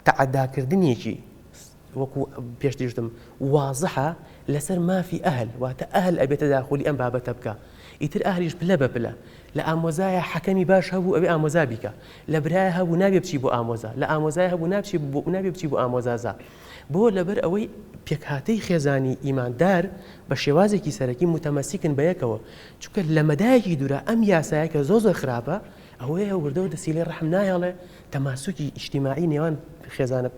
[SPEAKER 3] تەعەداکردنیەکی وەکو پێش دیژتم وازحە لەسەر مافی ئەهل واتە ئەهل ئەبێتە داخولی ئەم بابەتە بکە ئیتر ئەهلیش پلە بە پلە لە ئامۆزایە حەکەمی باش هەبوو ئەبێ ئامۆزا بیکە لە برایە هەبوو نابێ بچی بۆ ئامۆزا لە ئامۆزای هەبوو نابێ بچی بۆ ئامۆزازا بۆ لەبەر ئەوەی پێکهاتەی خێزانی ئیماندار بە شێوازێکی سەرەکی متەمەسیکن بە یەکەوە چونکە لە مەدایەکی دوورە ئەم یاسایە کە زۆر خراپە ئەوەیە وردەوە دەسیلەی ڕەحم نایەڵێ تەماسوکی ئیجتیماعی نێوان خێزانە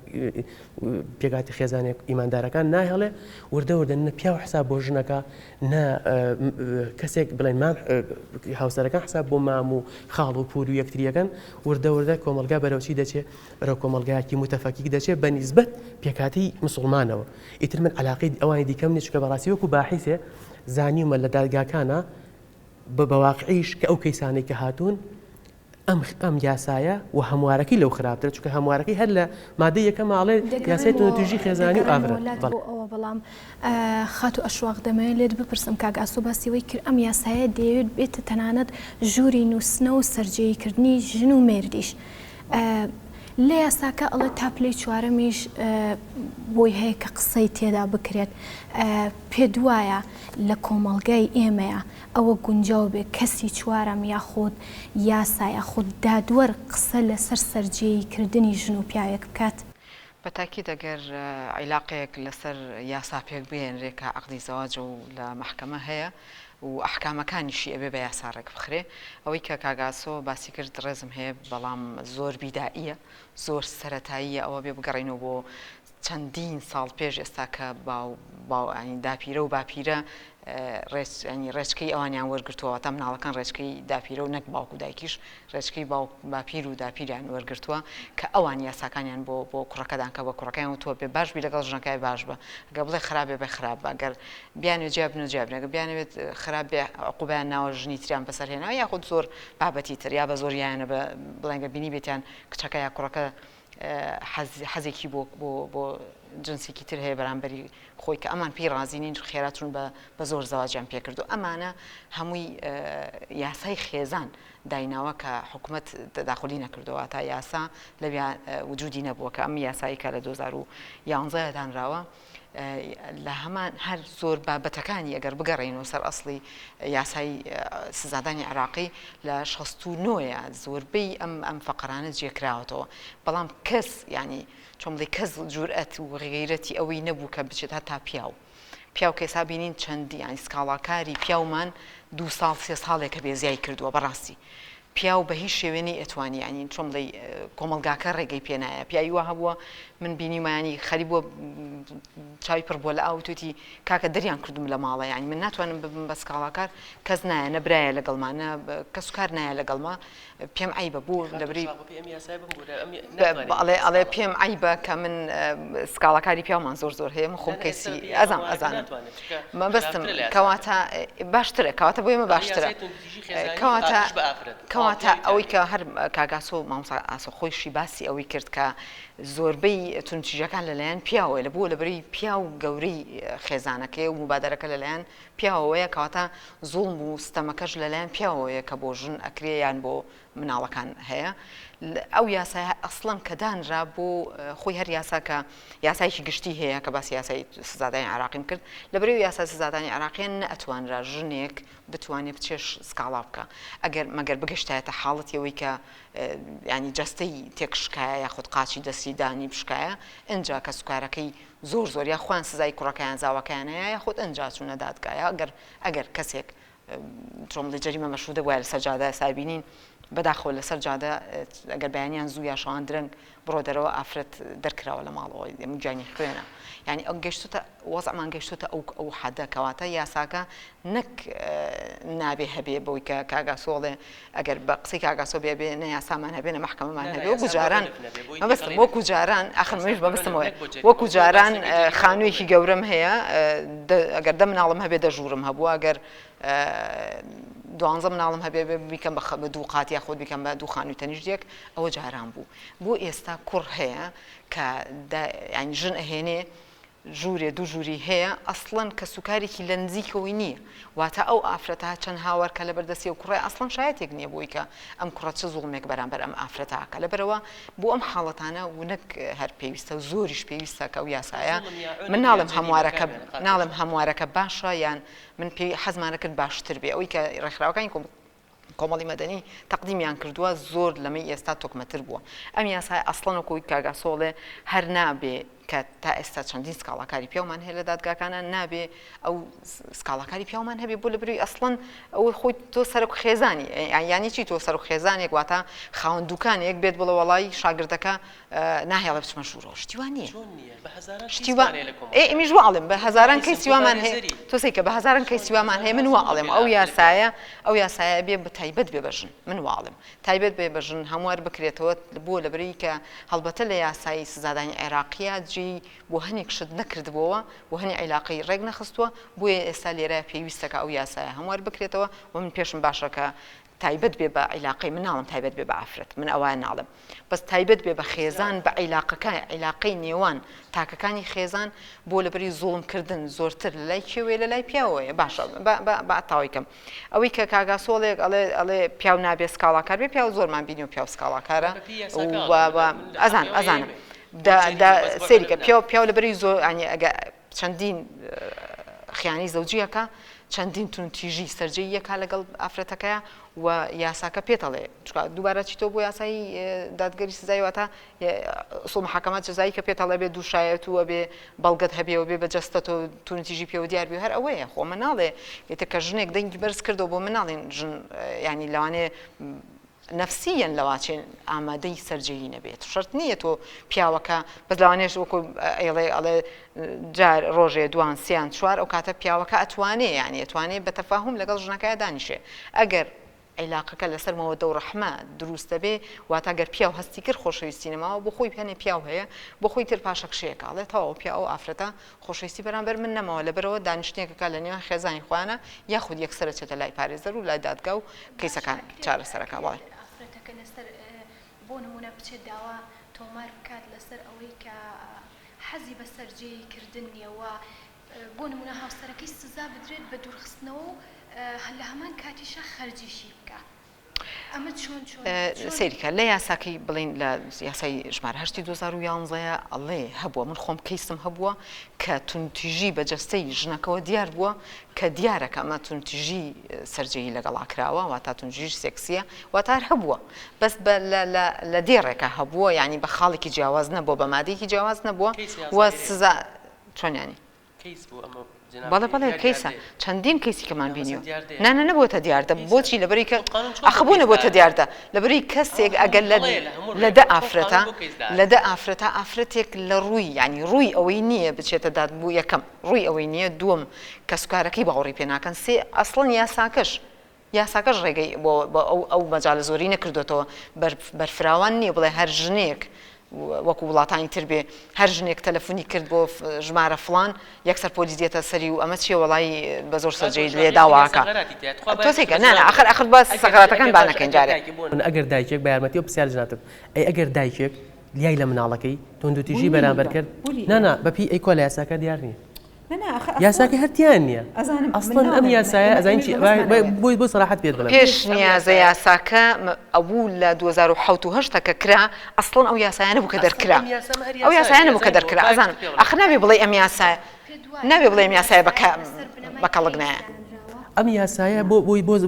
[SPEAKER 3] پێکاتی خێزانێک ئیماندارەکان نایهڵێ وردە نە پیا و حساب بۆ ژنەکە نە کەسێک بڵێن مام هاوسەرەکان حساب بۆ مام و خاڵ و پور و یەکتریەکەن وردە کۆمەلگا بەرەوچی دەچێت بەرەو کۆمەلگایەکی متەفەکیک دەچێت بە نیسبەت پێکاتی مسلمانەوە ئیتر من علاقەی ئەوانی دیکەم نیە چکە بەڕاستی وەکو باحیسێ زانیومە لە دادگاکانە بەواقعیش کە ئەو کەیسانەی کە هاتوون ئەم یاسایە و هەموارەکەی لەو خراپتر چونکە هەموارەکەی هەر لە مادەی یەکەم ماڵێ یاسای توندوتیژی خێزانی و ئاورە
[SPEAKER 1] ئەوە بەڵام خات و ئەشواق دەمەوێت لێت بپرسم کاک ئاسۆ باسیەوەی کرد ئەم یاسایە دەیەوێت بێتە تەنانەت ژووری نووسنە و سەررجەیکردنی ژن و مێردیش لە یاساکە ئەڵێ تا پلەی چوارەمیش بۆی هەیە کە قسەی تێدا بکرێت پێ دوایە لە کۆمەڵگای ئێمەیە ئەوە گونجاو بێ کەسی چوارەم یاخود یاسایە خود دادوەر قسە لەسەر سەررجەیکردنی ژن و پیاوێک بکات
[SPEAKER 2] بە تاکید ئەگەر عیلاقەیەک لەسەر یاسا پێک بێنرێ کە عەقدی زەواج و لە مەحکەمە هەیە و ئەحکامەکانیشی ئەبێ بە یاساڕێک بخرێ ئەوەی کە کاگاسۆ باسی کرد ڕێزم هەیە بەڵام زۆر بیدائیە زۆر سەرەتاییە ئەوە بێ بگەڕێنەوە بۆ چەندین ساڵ پێش ئێستا کە داپیرە و باپیرە ڕێچکەی ئەوانیان وەرگرتووە تا مناڵەکان ڕێچکەی داپیرە و نەک باوکو دایکیش ڕێچکەی باپیر و داپیریان وەرگرتووە کە ئەوان یاساکانیان بۆ کوڕەکەدان کە بە کوڕەکەیان وتووە بێ باش بی لەگەڵ ژنەکەی باش بە ئەگە بڵێ خراپێ بە خراپ ئەگەر بیانوێت جیاب نەجیاب ئەگە بیانوێت خراپ بێ عقوبەیان ناوە ژنی تریان بەسەرهێنەوە یاخود زۆر بابەتی تر یا بە زۆریانە بڵێنگە بینی بێتیان کچەکە یا کوڕەکە حەزێکی بۆ جنسێکی تر هەیە بەرامبەری خۆی کە ئەمان پێی ڕازینین خێراتون بە زۆر زەواجیان پێکردو ئەمانە هەمووی یاسای خێزان دایناوە کە حکوومەت داخلی نەکردەوە تا یاسا لەوێ وجودی نەبووە کە ئەم یاسایی کە لە 2011 دانراوە لە هەمان هەر زۆر بابەتەکانی ئەگەر بگەڕێنەوە سەر ئەسڵی یاسای سزادانی عراقی لە 69 زۆربەی ئەم فەقرانە جێکراوەتەوە بەڵام کەس ینی چۆن بڵێ کەس جورئەت و غیرەتی ئەوەی نەبوو کە بچێت هەتا پیاو کە ئێستا بینین چەندی ینی سکاڵاکاری پیاومان 2 ساڵ 3 ساڵێکە بێزیای کردووە بەڕاستی پیاو بە هیچ شێوێنی ئەتوانی ینی چۆن بڵێ کۆمەلگاکە ڕێگەی پێ نایە پیاوی وە هەبووە من بینیمانی خەری بووە چاوی پڕ بۆ لە ئاو توتی کاکە دەریان کردم لە ماڵە ینی من ناتوانم ببم بە سکاڵاکار کەس نایە نەبرایە لەگەڵمانە کەس و کار نایە لەگەڵما پێم عیبە بوو لەبری ئەڵێ پێم عیبە کە من سکاڵاکاری پیاومان زۆر هەیە من خۆم کەسی ئەزانم مەبەستم کەواتە باشترە کەواتە بۆ ئێمە باشترە کەواتە ئەوەی کە هەر کاگاسۆ مامۆستا ئاسۆ خۆیشی باسی ئەوەی کرد کە زۆربەی تونتیژەکان لەلایەن پیاوە لە بۆ لەبەری پیاو گەورەی خێزانەکەی و مبادرەکە لەلایەن پیاوەیە کەواتە زوڵم و ستەمەکەش لەلایەن پیاوەیە کە بۆ ژن ئەکرێ یان بۆ مناڵەکان هەیە ئەو یاسای ئەسڵەن کە دانرا بۆ خۆی هەر یاساکە یاسایکی گشتی هەیە کە باسی یاسای سزادانی عراقیم کرد لەبەرەوە یاسای سزادانی عراقیان نەئەتوانرا ژنێک بتوانێت بچێش سکاڵا بکە مەگەر بگەشتایەتە حاڵەتەوەی کە ینی جەستەی تێکشکایە یاخود قاچی دەستی دانی بشکایە ئەجا کە سوکارەکەی زۆر یا خوان سزای کوڕەکەیان زاوەکەیانەیە یاخود ئەجا چوونە دادگایە ئەگەر کەسێک چۆن بڵێ جەریمە مەشهودە وایە لەسەر جادە سابینین بەداخەوە لەسەر جادە ئەگەر بەیانیان زوو یا شەوان درەنگ بڕۆ دەرەوە ئافرەت دەرکراوە لە ماڵەوەی جانی خوێنە ینی ئەو گەشتوتە وەزعمان گەشتوتە ئەو حەدە کەواتە یاساکە نەک نابێ هەبێ بەوەی کە کاگاسۆڵێ ئەگەر بە قسەی کاگاسۆ بێ نە یاسامان هەبێ نە مەحکەمەمان هەبێ وەکو جاران مەبەستم وەکو جاران ئاخر منیش بەبستمەوە وەکو جاران خانوویەکی گەورەم هەیە ئەگەر 10 مناڵم هەبێ دەژوورم هەبووە ئەگەر 12 مناڵم هەبێ بیکەم بە 2 قات یاخود بیکەم بە 2 خانووی تەنیشتێک ئەوە جاران بوو بۆ ئێستا کوڕ هەیە کە ینی ژن ئەهێنێ ژوورێ 2 ژووری هەیە ئەسڵەن کە سوکارێکی لە نزیکەوەی نییە واتە ئەو ئافرەتە چەند هاوارکە لە بەردەستی و کوڕی ئەسڵەن شایەتێک نییە بۆی کە ئەم کوڕە چ زوڵمێک بەرامبەر ئەم ئافرەتاکە لەبەرەوە بۆ ئەم حاڵەتانە و نەک هەر پێویستە و زۆریش پێویستە کە ئەو یاسایە من ناڵم هەموارەکە باشە یان من پێی حەزمانە کرد باشتر بێ ئەوەی کە ڕێکخراوەکانی کۆمەڵی مەدەنی تەقدیمیان کردووە زۆر لەمەی ئێستا تۆکمەتر بووە ئەم یاسای ئەسڵەنەوەی کاگاسۆڵێ هەر نابێ کە تا ئێستا چەندین سکاڵاکاری پیاومان هەیە لە دادگاکانە نابێ ئەو سکاڵاکاری پیاومان هەبێ بۆ لەبەروی ئەسڵەن ئەوەی خۆی تۆ سەرک خێزانی یانی چی تۆ سەرک خێزانێک واتە خاوەن دوکانێک بێت بڵە وەڵی شاگردەکە ناهێڵە بچمە ژوورەوە شتیوان نییە ئێمیش واڵێم بە هەزاران کەی سیوامان هەیە تۆسی کە بە هەزاران کەی سیوامان هەیە من واڵێم ئەو یاسایە بێ بە تایبەت بێ بەژن من واڵم تایبەت بێ بەژن هەموار بکرێتەوە بۆ لەبەری کە هەڵبەتە لە یاسایی سزادانی عێراقیە بۆ هەنێک شت نەکردبەوە بۆ هەنی عیلاقی ڕێک نەخستووە بۆیە ئێستا لێرە پێویستەکە ئەو یاسایە هەموار بکرێتەوە و من پێشم باشەکە تایبەت بێ بە عیلاقی من ناڵم تایبەت بێ بە ئافرەت من ئەوان ناڵم بەس تایبەت بێ بە خێزان بە عیلاقەی نێوان تاکەکانی خێزان بۆ لەبەری زوڵمکردن زۆرتر لە لای کێوێ لە لای پیاوەیە باشە بەتاویکەم ئەوەی کە کاگاسۆڵێک ئەڵێ پیاو نابێ سکاڵاکار بێ پیاو زۆرمان بینی و پیاو سکاڵاکارە ئەزانم سێریکە پیاو لەبەری زۆر ئەگە چەندین خیانی زەوجیەکە چەندین تونتیژی سەررجەی یەکا لەگەڵ ئافرەتەکەیە و یاساکە پێتەڵێ دووبارە چیتۆ بۆ یاسایی دادگەری سزای واتە ئوسوڵ محاکەمە جەزایی کە پێتەڵێ بێ دووشایەتووە بێ بەڵگەت هەبێەوە بێ بە جەستە تۆ تونتیژی پێوە دیار بێ هەر ئەوەیە خۆ مناڵێ ئێتە کە ژنێک دەنگی بەرز کردەوە بۆ مناڵێن ژن ینی لەوانێ نفسیەن لەواچێن ئامادەی سەررجەیی نەبێت شەرت نییە تۆ پیاوەکە بەس لەوانێش وەکو ئەڵێ جار ڕۆژێ دوان سیان چوار ئەو کاتە پیاوەکە ئەتوانێ یعنی ئەتوانێت بە تەفاهم لەگەڵ ژنەکەی دانیشێ ئەگەر عیلاقەکە لەسەر مەوەدە و ڕەحمە دروستە بێ واتە گەر پیاو هەستی کرد خۆشەویستی نەماوە بۆ خۆی پێنێ پیاو هەیە بۆ خۆی تر پاشە کشەیەکە ئەڵێ تەواو پیاو ئافرەتە خۆشەویستی بەرامبەر من نەماوە لەبەرەوە دانیشتێکەکە لە نێوان خێزانی خوانە یاخود یەکسەرە چێتە لای پارێزەر و لای دادگا و کەیسەکان چارەسەرەکە وڵێ
[SPEAKER 1] ئافرەتەکە لەسەر بۆ نمونە بچێت داوا تۆمار بکات لەسەر ئەوەی کە حەزی بە سەررجەی کردن نیەوە بۆ نمونە هاوسەرەکەی سزا بدرێت بە دوورخستنەوە و لە هەمان کاتیشە خەرجیشی بکە ئەمە چۆن
[SPEAKER 2] سریکە لە یاساکەی بڵین لە یاسای ژمارە 2011 ئەڵێ هەبووە من خۆم کەیسم هەبووە کە تونتیژی بەجەستەی ژنەکەەوە دیار بووە کە دیارەکە ئەمە تونتیژی سەررجەیی لەگەڵا کراوە واتە تونتیژی سێکسیە واتار هەبووە بەس لە دێڕێکە هەبووە ینی بە خاڵێکی جیاواز نەبووە بە مادەیەکی جیاواز نەبووە وە سزا چۆنیانی بەڵێ کەیسە چەندین کەیسی کەمان بینیوە نانە نەبووتە دیاردە بۆچی لەبەری کە ئەخبوو نەبووتە دیاردە لەبەری کەسێک ئەگەر لەدە ئافرەتە ئافرەتێک لە ڕووی ینی ڕووی ئەوەی نییە بچێتە دادبوو یەکەم ڕووی ئەوەی نییە دووەم کە سوکارەکەی باوەڕی پێ ناکەن سێ ئەسڵەن یاساکەش ڕێگەی بۆ ئەو مەجاالە زۆری نەکردوێتەوە بەرفراوان نییە بڵێ هەر ژنێک وەکو وڵاتانی تر بێ هەر ژنێک تەلەفۆنی کرد بۆ ژمارە فڵان یەکسەر پۆلیس دێتە سەری و ئەمە چیە وەڵی بە زۆر سەررجەی لێ داواکە تۆسێکە نانە ئاخر بە سەقراتەکان بانەکەین جارێک
[SPEAKER 3] ئەگەر دایکێک بە یارمەتی و پرسیار ژناتم ئەی ئەگەر دایکێک لیای لە مناڵەکەی تۆندوتیژی بەرامبەر کرد نانا بەپی ئەی کۆ لە یاساکە دیار نییە یاساکە هەرتیان نییە ئەسڵەن ئەم یاسایە ئەزانین بۆ سەراحەت پێت بڵێم
[SPEAKER 2] پێش نیازە یاساکە ئەوبوو لە 2007 کرا ئەسڵەن ئەو یاسایانە بوو کە دەرکرا ئەو یاسایانە بوو کە دەرکرا ئەزانم ئەخ نابێ بڵێ ئەم یاسایە نابێ بڵێ ئەم یاسایە بەکەڵک نایە
[SPEAKER 3] ئەم یاسایە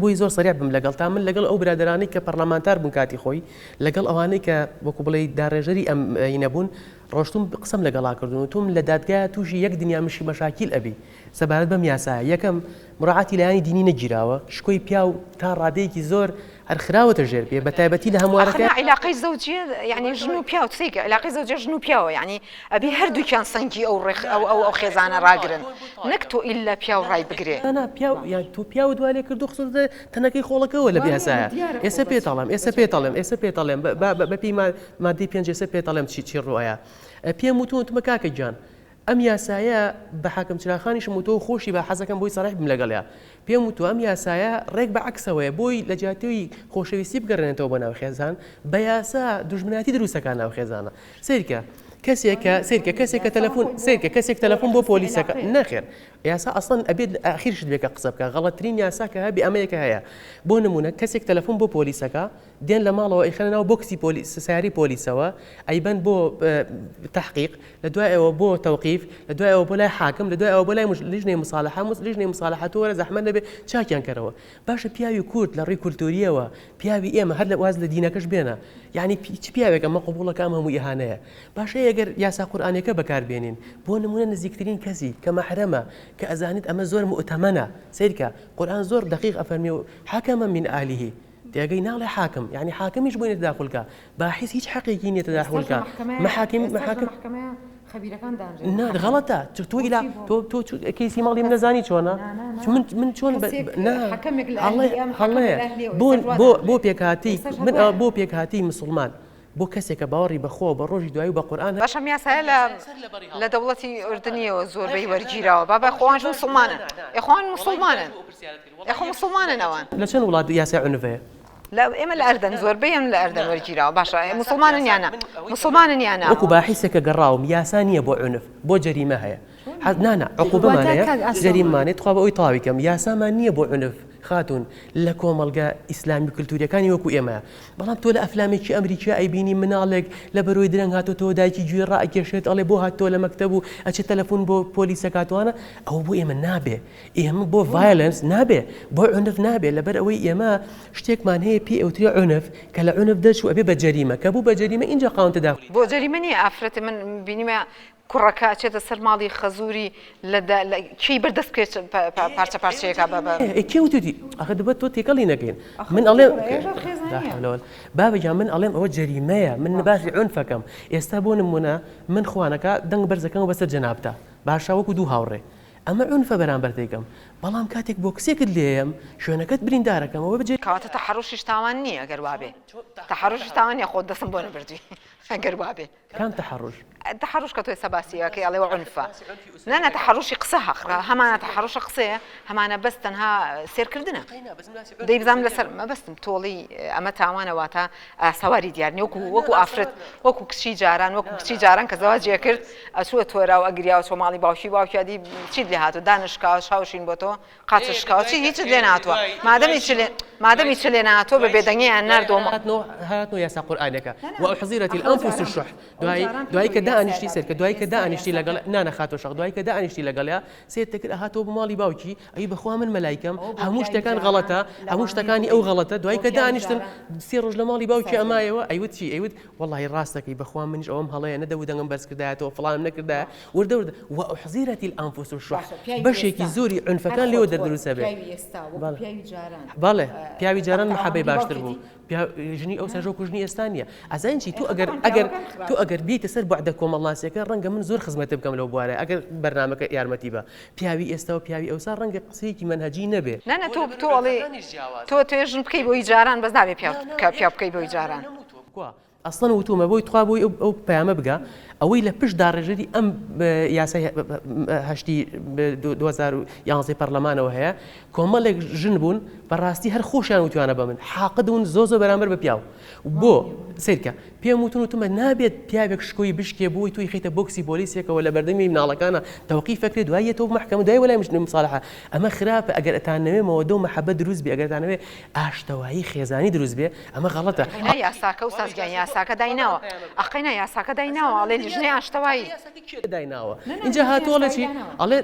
[SPEAKER 3] بۆی زۆر سەریع بم لەگەڵ تا من لەگەڵ ئەو برادرانی کە پەرلەمانتار بوون کاتی خۆی لەگەڵ ئەوانەی کە وەکو بڵێ داڕێژەری ئەم نەبوون ڕۆشتم قسم لەگەڵا کردون و تۆم لە دادگایە تووشی یەک دنیا مشی مەشاکیل ئەبی سەبارەت بەم یاسایە یەکەم مڕاعاتی لایانی دینی نەگیراوە شکۆی پیا و تا ڕادەیەکی زۆر هەرخراوەتە ژێر پێ بە تایبەتی لە هەموارەکە
[SPEAKER 2] علاقەی زەوجیە یعنی ژن و پیا و تسێکە علاقەی زەوجە ژن و پیاوە یعنی ئەبی هەردووکیان سەنگی ئەو خێزانە ڕاگرن نەک تۆ ئیلا پیا و ڕای بگرێ
[SPEAKER 3] تۆ پیا و دوالێ کردو خسوودە تەنەکەی خۆڵەکەەوە لە یاسایە ئێستا پێتەڵێم بەپی مادەی پێنج ئێستا پێتەڵێم چی ڕۆیە پێم وتوتمە کاکە گیان ئەم یاسایە بە حاکم چراخانیشم وتۆ خۆشی بە حەزەکەم بۆی سەڕێح بم لەگەڵەیە پێم وتو ئەم یاسایە ڕێک بە عکسەوەیە بۆی لە جیاتەوەی خۆشەویستی بگەڕێنێتەوە بە ناو خێزان بە یاسا دوژمناتی دروستەکان ناو خێزانە سیرکە کەسێک کەسێک تەلەفۆن بۆ پۆلیسەکە نەخێر یاسا ئەسڵەن ئەبێت ئاخیرشت بێکە قسە بکە غەڵەتترین یاسا کە هەبی ئەمەیەکە هەیە بۆ نمونە کەسێک تەلەفۆن بۆ پۆلیسەکە دێن لە ماڵەوە ئەیخەنە ناو بۆکسی سیاری پۆلیسەوە ئەیبەن بۆ تحقیق لە دوایەوە بۆ تەوقیف لە دوایەوە بۆ لای حاکم لە دوایەوە بۆ لای لیژنەی مساڵحەتەوە زەحمەت نەبێ چاکیان کەرەوە باشە پیاوی کورد لە ڕێی کولتوریەوە پیاوی ئێمە هەر لە واز لە دینەکەش بێنە یعنی چ پیاوێک ئەمە قبوڵەکە ئەم هەموو ئیهانەیە باشە ئەگەر یاسا قورئانیەکە بەکاربێنین بۆ نمونە نزیکترین کەسی کە مەحرەمە کە ئەزانێت ئەمە زۆر مؤتەمەنە سیرکە قورئان زۆر دقیق ئەفەرمێ و حەکەمە من ئالیه تێگەی ناڵێ حاکم یعنی حاکمیش بووینە تداخلکە باحیس هیچ حەقێکی نییە تداخلکە محاکم
[SPEAKER 4] خەبیرەکان
[SPEAKER 3] نا غەڵەتە تۆ ئیلا تۆ کەیسی ماڵی من نەزانی چۆنە من چۆن بۆ پێکهاتی من بۆ پێکهاتی مسلمان بۆ کەسێکە باوەڕی بەخۆ بە ڕۆژی دوایی بە قورئان
[SPEAKER 2] باشە یاسایە لە دەوڵەتی ئوردنیەوە زۆربەی وەرگیراوە بابا خۆیان مسلمانن ئەخوان مسلمانن ئەوان
[SPEAKER 3] لە چەند وڵات یاسای عنفەیە
[SPEAKER 2] لا ئێمە لە ئەردەن زۆربەی ئەم لە ئەردەن وەرگیراوە باشە مسلمانن یانە
[SPEAKER 3] وەکو باحیسێکە گەڕاوم یاسا نییە بۆ عنف بۆ جەریمە هەیە نانە عقوبەمانەیە جەریمانێت خوا بە ئەوی تاویکەم یاسامان نییە بۆ عنف خاتون لە کۆمەڵگە ئیسلامی کولتوریەکانی وەکو ئێمە بەڵام تۆ لە ئەفلامێکی ئەمریکا ئەیبینی مناڵێک لە بەرۆی درەنگ هاتۆ دایکی گوێ ڕائکێشێت ئەڵێ بۆ هاتۆ لە مەکتەب و ئەچێت تەلەفۆن بۆ پۆلیسە کاتوانە ئەو بۆ ئێمە نابێ ئێمە بۆ ڤایلەنس نابێ بۆ عنف نابێ لەبەر ئەوەی ئێمە شتێکمان هەیە پێ ئەوتری عنف کە لە عنف دەچوو ئەبێ بە جەریمە کە بوو بە جەریمە اینجا قاونتە داخل
[SPEAKER 2] بۆ جەریمە نیە ئافرەت من بینیمە کوڕەکە چێتە سەر ماڵی خەزووری کی بەردەست بکێت پارچە پارچەیەەکە
[SPEAKER 3] کێوتتی ئەخە دەبێت تۆ تێکەڵی نەکەین من ئەڵێ بابەجان من ئەڵێم ئەوە جەریمەیە من باسی عونفەکەم ئێستا بۆ نمونە من خوانەکە دەنگ بەرزەکەم بەسەر جەنابتە باشاوەکو دوو هاوڕێ ئەمە عونفە بەرامبەر دەیکەم بەڵام کاتێک بۆ کسێکت لێم شوێنەکەت بریندارەکەمەوە بجێ
[SPEAKER 2] کەواتە تەحەڕوشیش تاوان نییە ئەگەر وابێ تەحەڕوشی تاوان نیە خۆت دەستم بۆ نەبردووی ئەگەر وابێ
[SPEAKER 3] کام تەحەڕوش
[SPEAKER 2] تحرش کە تۆ ێستا باسیەکەی ئەڵێ عنفە نانە تحرشی قسە حەقرا هەمانە تحرشە قسەیە هەمانە بەس تەنها سێرکردنە دەیبزانم لەسەر مەبەستم تۆڵی ئەمە تاوانەواتە سەواری دیارنی وەکو ئافرەت وەکو کچی جاران وەکو کچی جاران کە زەواجێ کرد ئەچووە تۆرا و ئەگریاوە چۆ ماڵی باوکی چیت لێ هاتووە دانشکاوە شاوشین بۆ تۆ قاچشکاوە چی هیچت لێ ناتوە مادەمی چ لێ ناتۆ بە بێدەنگیان نردۆمە
[SPEAKER 3] هاتنەوە یاسا قورئانەکە وأحضرت الأنفس الشح دوای کە دانیشتی سەر کە دوای کە دانیشتی لەگەڵ نانەخاتۆ شەق دوای کە دانیشتی لەگەڵیا سێر تەکرد هاتەوە بە ماڵی باوکی ئەی بەخوا من مەلایکەم هەموو شتەکان غەڵەتە هەموو شتەکانی ئەو غەڵەتە دوای کە دانیشتن سێ ڕۆژ لە ماڵی باوکی ئەمایەوە ئەیوت چی ئەیوت وەڵی ڕاستەکەی بەخوا منیش ئەوم هەڵەیە نەدەبوو دەنگم بەرز کردایەتەوە فڵانم نەکردایە وردە وأحضرت الأنفس الشح بەشێکی زۆری عنفەکان لێوە دەردروسە بێت بەڵێ پیاوی جاران محەبەی باشتر بوو ژنی ئەو سەرژۆ کوژنی ئێستا نیە ئەزانچی تو ئەگەر بیتە سەر بەعدە کۆمەڵاسیەکە ڕەنگە من زۆر خزمەتە بکەم لەو بوارە ئەگەر بەرنامەکە یارمەتی بە پیاوی ئێستا و پیاوی ئەوسا ڕەنگە قسەیەکی منهەجی نەبێ
[SPEAKER 2] نانە تۆڵێ تۆ توێژن بکەی بۆی جاران بەس نابێ پیا بکەی بۆی جاران
[SPEAKER 3] ئەسڵەن وتومە بۆی تخوا بۆی ئەو پەیامە بگە ئەوەی لە پشت داڕێژەری ئەم یاسای هەشتی 2011 پەرلەمانەوە هەیە کۆمەڵێک ژن بوون بەڕاستی هەر خۆشیان وتوانە بە من حاقدون زۆ بەرامبەر بە پیاو بۆ سیرکە پێم وتمە نابێت پیاوێک شکۆی بشکێ بۆی توی خیتە بۆکسی پۆلیسێکەوە لە بەردەمی مناڵەکانە تەوقی فەکرێت دوایە تۆ محکەمە دوای وەلای مشت مصالحە ئەمە خراپە ئەگەر ئەتانەوێ مەوەدە و مەحەبەت دروست بێ ئەگەرتانەوێ ئاشتەوایی خێزانی دروست بێ ئەمە غەڵەتە
[SPEAKER 2] یاساکە و سازگیان یاساکە دایناوە ئەقینە یاساکە دایناوە ئەڵێ لیژنەی ئاشتەوایی
[SPEAKER 3] دایناوە اینجا هاتووە چی ئەڵێ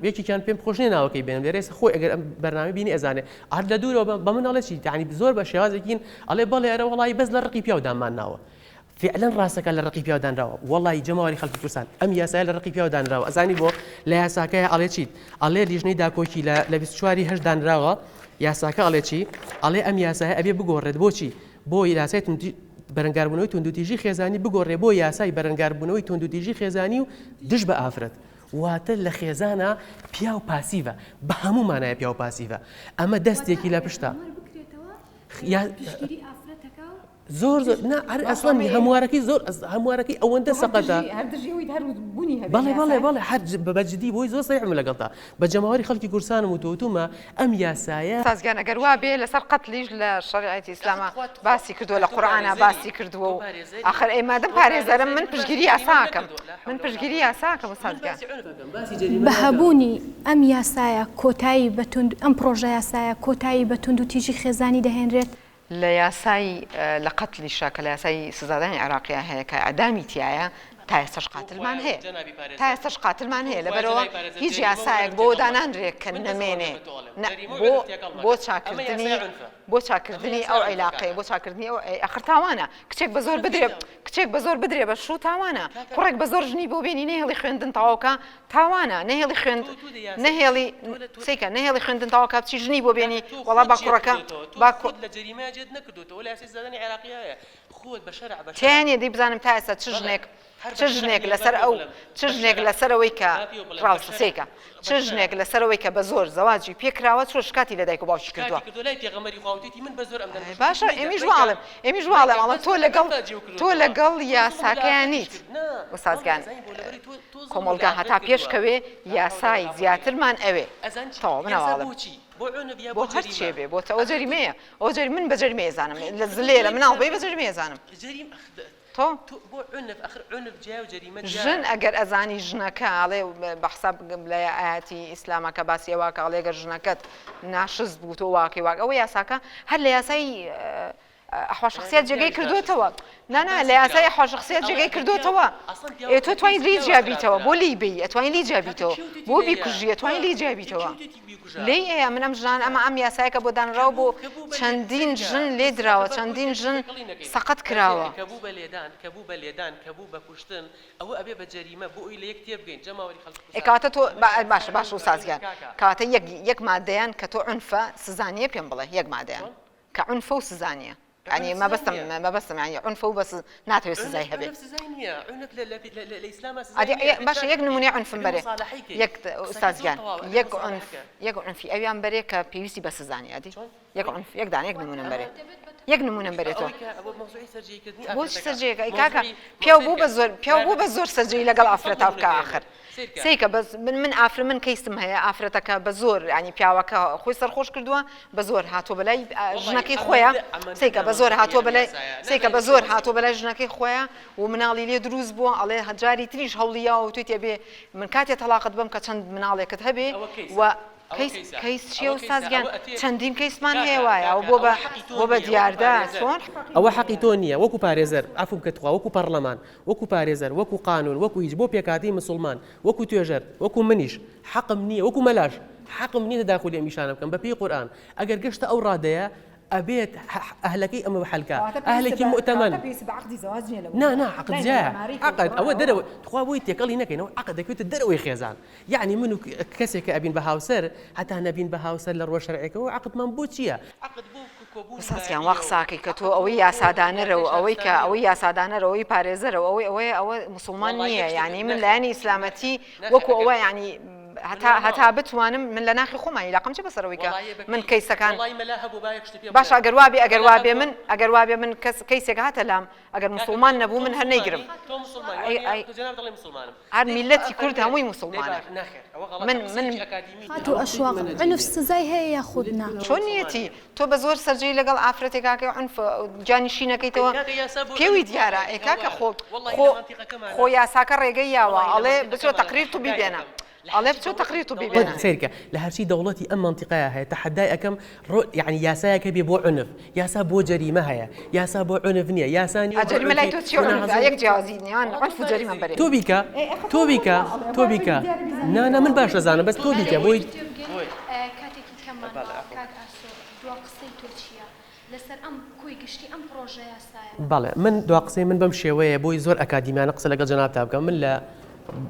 [SPEAKER 3] یەکێکیان پێم خۆش ناوەکەی بێنم لێرەس خۆی ئەگەر بەرنامە بینی ئەزانێ ئار لە دوورەوە بە من ئەڵێ چی تعنی زۆر بە شێوازێکین ئەڵێ بەڵێ ئەرە وڵی بەس لە ڕقی پیاودانمان ناوە فعلا ڕاستەکە لە ڕقی پیاودانراوە وڵی جەماوەری خەڵکی کوردستان ئەم یاسای لە ڕقی پیاودانراوە ئەزانی بۆ لە یاساکەیە ئەڵێ چیت ئەڵێ لیژنەی داکۆکی لە 24 هەشت دانراوە یاساکە ئەڵێ چی ئەڵێ ئەم یاسایە ئەبێ بگۆڕێت بۆچی بۆ یاسای بەرەنگاربوونەوەی توندوتیژی خێزانی بگۆڕێ بۆ یاسای بەرەنگاربوونەوەی توندوتیژی خێزانی و دش بە ئافرەت واتە لە خێزانە پیا و پاسیڤە بە هەموو مانایە پیا و پاسیڤە ئەمە دەستێکی لە پشتە زۆر ئەسڵەن هەموارەکەی زۆر هەموارەکەی ئەوەندە سەقەتە بەڵێ هەر بەجددی بۆی زۆر سەیحم لەگەڵتا بە جەماوەری خەڵکی کورسانم و تۆتومە ئەم یاسایە
[SPEAKER 2] سازگیان ئەگەر وا بێ لەسەر قەتلیش لە شەریعەتی ئیسلامە باسی کردووە لە قورئانە باسی کردووە و ئاخر ئێمادەم پارێزەرم من پشتگیری یاساکەم و سازگیان
[SPEAKER 1] بەهەبوونی ئەم یاسایە کۆتایی بەتوند ئەم پرۆژە یاسایە کۆتایی بە توندوتیژی خێزانی دەهێنرێت
[SPEAKER 2] لە یاسای لە قەتلی شاکە لە یاسای سزادانی عێراقیە هەیە کە ئەدامی تایە تا ئێستاش قاتلمان هەیە لەبەرەوە هیچ یاسایەک بۆ دانانرێت کە نەمێنێ بۆ چاکردنی ئەو عیلاقەیە بۆ چاکردنی ئەو ئەخر تاوانە کچێک بە زۆر بدرێ بە شوو تاوانە کوڕێک بە زۆر ژنی بۆ بینی نەهێڵی خوێندن تەواوکە تاوانە نەهێڵی خوێندن تەواوکە بچی ژنی بۆ بینی وەڵا با کوڕەکە تیانێ دەی بزانم تا ئێستا چ ژنێک لەسەرەوەی کە ڕاستەسێکە چ ژنێک لەسەرەوەی کە بە زۆر زەواجی پێکراوە چۆ شکاتی لە دایک و باوکی کردووە باشە ئێمیش واڵێم ئەڵە تۆ لەگەڵ یاساکەیان نیت وەسازگان کۆمەڵگا هەتا پێشکەوێ یاسای زیاترمان ئەوێ تەواو منەواڵم بۆ هەر چێ بێ بۆ ئەو جەریمەیە ئەو جەری من بە جەریمەیە زانم لە زلێ لە مناڵبەی بە جەریمەیە زانم ژن ئەگەر ئەزانی ژنەکە ئاڵێ بەحساب لە ئاەتی ئیسلامەکە باسی واکە ئاڵێگەر ژنەکەت ناشز بوو تۆ واقعی واک ئەوە یاساکە هەر لە یاسای ئەخوا شخصیت جێگەی کردوتەوە نانا لە یاسای ئەخوا شخصیت جێگەی کردوتەوە تۆ توانین لی جیابیتەوە بۆ لی بی ئەتوانین لی جیابیتەوە بۆ بیکوژی ئەتوانین لی جیابیتەوە لێ ئەیە من ئەم ژنان ئەم یاسایەکە بۆ دانراو بۆ چەندین ژن لێ دراوە چەندین ژن سەقەت کراوە
[SPEAKER 3] کەبوو بە لێدان کەبوو بە لێدان کەبوو بە کوشتن ئەوە ئەبێ بە جەریمە بۆ ئەوی لە یەک تێبگەین جەماوەری خەڵک
[SPEAKER 2] کاتە تۆ باش و سازگیان کاتە یەک مادەیان کە تۆ عنفە سزانیە پێم بڵێ یەک مادەیان کە عنفە و سزانیە يعني ما بس يعني عنف وبس ناتوي سزاي هبه
[SPEAKER 3] عنف للاسلام
[SPEAKER 2] باش يك نموني عنف مبري يك استاذ جان يك عنف في ايام بري ك بي سي بس زاني ادي يك عنف يك دان يك نمونه مبري يك نمونه مبري تو بوش سرجي كاكا بيو بزور سرجي لقل افرتا في اخر سيكا بس من افر من كيسم هي افرتك بزور يعني بياوكا خوي سرخوش كردوا بزور هاتو بلاي جنكي خويا سيكا بزور هاتو بلاي سيكا بزور هاتو بلاي جنكي خويا ومنالي لي دروز بو عليه هجاري تريش هوليا وتوتي بي من كاتي طلاقت بم كتشند منالي كتهبي و كيس شي استاذ جان چندین کیسمان هەیە وایە و بۆ بە دیاردا چۆن
[SPEAKER 3] ئەوە حەقی تۆ نییە وەکو پارێزەر ئەفو بکەتخوا وەکو پەرلەمان وەکو پارێزەر وەکو قانون وەکو هیچ بۆ پێکاتی مسلمان وەکو توێژەر وەکو منیش حەقم نییە وەکو مەلاش حەقم نییە داخلی ئەم میشانە بکەم بەپێی قورئان ئەگەر گەشتە ئەو ڕادەیە ئەبێت ئەهلەکەی ئەمە بەحەلکە ئەهلێکی مؤتەمەن نا عقد جا عقد ئەوە دەرەوە تخوا بۆی تێکەڵی نەکەینەوە عقد دەکەوێتە دەرەوەی خێزان یعنی من و کەسێک کە ئەبین بە هاوسەر هەتا نەبین بە هاوسەر لە ڕۆژ شەرعیەکەەوە عقدمان بۆ چییە
[SPEAKER 2] ساسیان وا قساکەی کە تۆ ئەوەی یاسادانەرەوە ئەوەی کە ئەوەی یاسادانەرەوەی پارێزەرەوە ئەوە مسلمان نییە یعنی من لایەنی ئیسلامەتی وەکو ئەوە ینی هەتا بتوانم من لە ناخی خۆمانی لاقم چ بەسەرەوەی کە من کەیسەکان باش ئەگەر وابێ من کەیسێک هاتە لام ئەگەر مسلمان نەبوو من هەر نەیگرم هەر میلەتی کورد هەمووی مسلمانە من
[SPEAKER 1] هاتو ئەشواق عنف سزای هەیە یاخودنا
[SPEAKER 2] چۆن نیەتی تۆ بە زۆر سەرجەی لەگەڵ ئافرەتێکاکە عنف جانیشینەکەیتەوە پێوی دیارە ئێکاکە خۆ یاساکە ڕێگەی یاوە ئەڵێ بچۆ تەقریر تو بیبێنە ئەڵێ بچۆ تەقریر تو بیبێنە
[SPEAKER 3] سیرکە لە هەرچی دەوڵەتی ئەم منتیقەیە هەیە تەحەدای ئەەکەم یعنی یاسایەکە بێ بۆ عنف یاسا بۆ جەریمە هەیە یاسا بۆ عنف نییە یاسانی
[SPEAKER 2] جەریمە لای تۆ چیە یەک جیازی نیان عنف و جەریمە بەرێ
[SPEAKER 3] تۆ بیکە نانە من باش دەزانم بەس تۆ بیکە بۆی
[SPEAKER 1] کاتێکی کەمان کاک ئاسۆ دوا قسەی تۆ چییە لەسەر ئەم کۆی گشتی ئەم پرۆژە یاسایە
[SPEAKER 3] بەڵێ من دوا قسەی من بەم شێوەیە بۆی زۆر ئەکادیمیانە قسە لەگەڵ جەنابتا بکەم من لە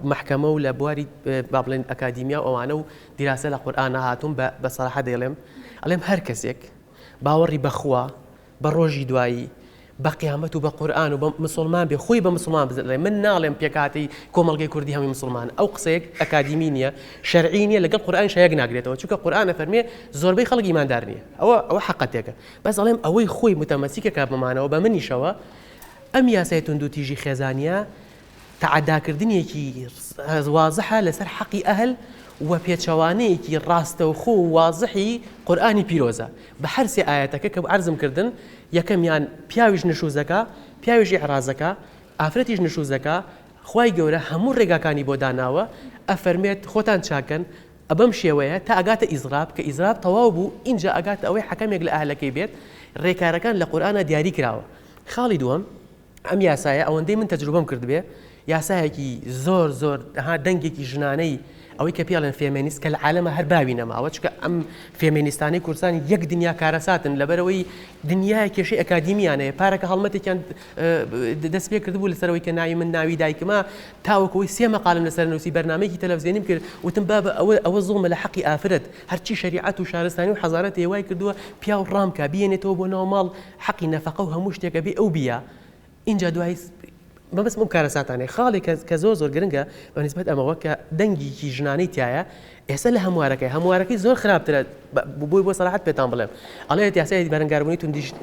[SPEAKER 3] محکەمە و لە بواری با بڵێن ئەکادیمیا ئەوانە و دیراسە لە قورئان هاتووم بە سەراحە دەڵێم ئەڵێم هەر کەسێک باوەڕی بەخوا بە ڕۆژی دوایی بە قیامەت و بە قورئان و بە مسلمان بێ خۆی بە مسلمان بزڵێ من ناڵێم پێکاتی کۆمەڵگەی کوردی هەمووی مسلمان ئەو قسەیەک ئەکادیمی نییە شەرعی نییە لەگەڵ قورئان شەیەک ناگرێتەوە چونکە قورئان ئەفەرمێ زۆربەی خەڵک ئیماندار نییە ئەوە حەقەتێکە بەس ئەڵێم ئەوەی خۆی متەمەسیکە کە بمانەوە بە منیشەوە ئەم یاسای توند و تیژی خێزانیە تعداکردنیەکی وازحە لەسەر حەقی ئەهل و پێچەوانەیەکی ڕاستەوخۆ و وازحی قورئانی پیرۆزە بە هەر سێ ئاەتەکە کە عەرزم کردن یەکەمیان پیاویش نشوزەکە پیاویش ئیعرازەکە ئافرەتیش نشوزەکە خوای گەورە هەموو ڕێگاکانی بۆ داناوە ئەفەرمێت خۆتان چاکەن ئەبەم شێوەیە تا ئەگاتە ئیزراب کە ئیزراب تەواو بوو اینجا ئەگاتە ئەوەی حەکەمێک لە ئاهلەکەی بێت ڕێکارەکان لە قورئانە دیاری کراوە خاڵی دووەم ئەم یاسایە ئەوەندەی من تەجروبەم کردبێ یاسایەکی زۆر دەنگێکی ژنانەی ئەوەی کە پێڵێن فێمینیست کە لە عالەمە هەر باوی نەماوە چکە ئەم فێمینیستانەی کوردستانی یەک دنیا کارەساتن لەبەرەوەی دنیای کێشەی ئەکادیمیانەیە پارەکە هەڵمەتێکیان دەست پێ کردبوو لەسەرەوەی کە ناوی من ناوی دایکما تاوەکەوەی سێ مەقالم لەسەر نووسی بەرنامەیەکی تەلەڤیزیۆنیم کرد وتم بابە ئەوە زوڵمە لە حەقی ئافرەت هەرچی شەریعەت و شارستانی و حەزارەت هێوای کردووە پیا و ڕامکە بێنێتەوە بۆ ناو ماڵ حەقی نەفەقە و هەموو شتێکە بێ ئەو بیە اینجا دوای بەس ئەم کارەساتانەی خاڵی کە زۆر گرنگە بە نسبەت ئەمەوە کە دەنگێکی ژنانەی تایە ئێستا لە هەموارەکەی زۆر خراپترە بۆی بۆ سەراحەت پێتان بڵێم ئەڵێت یاسای بەرەنگاربوونی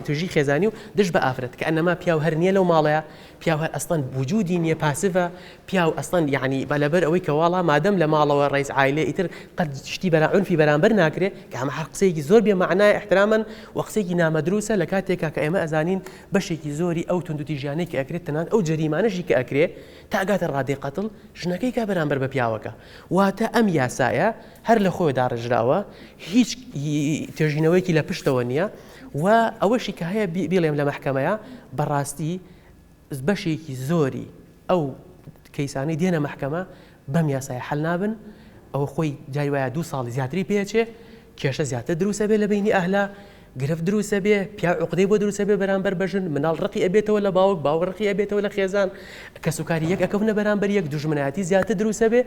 [SPEAKER 3] توژی خێزانی و دش بە ئافرەت کە ئەنەما پیاو هەر نییە لەو ماڵەیە پیاو هەر ئەستان وجودی نییە پاسیڤە پیاو ئەستان یعنی بەلەبەر ئەوەی کەواڵە مادەم لە ماڵەوە ڕئیس عایلێ ئیتر قەت شتی عنفی بەرامبەر ناکرێت کە ئەمە هەر قسەیەکی زۆر بێمەعنای احتراماً و قسەیەکی نامەدروسە لە کاتێکا کە ئێمە ئەزانین بەشێکی زۆری ئەو توندوتیژیانەی کە ئەکرێت تەنان ئەو جەریمانەشی کە ئەکرێت تا ئەگاتە ڕادەی قەتڵ ژنەکەی کا بەرامبەر بە پیاوەکە واتە ئەم یاسایە هەر لە خۆی داڕژراوە هیچ توێژینەوەیکی لە پشتەوە نییە و ئەوەشی کە هەیە بڵێم لە محکەمەیە بەڕاستی بەشێکی زۆری ئەو کەیسانەی دێنە محکەمە بەم یاسای حەل نابن ئەوە خۆی جای وایە 2 ساڵی زیاتری پێچێ کێشە زیاتر دروستە بێ لە بینی ئەهلا گرفت دروستە بێ پیا عقدەی بۆ دروستە بێ بەرامبەر بەژن مناڵ ڕقی ئەبێتەوە لە باوک ڕقی ئەبێتەوە لە خێزان کە سوکاری یەک ئەکەونە بەرامبەر یەک دوژمنایەتی زیاتر دروستە بێ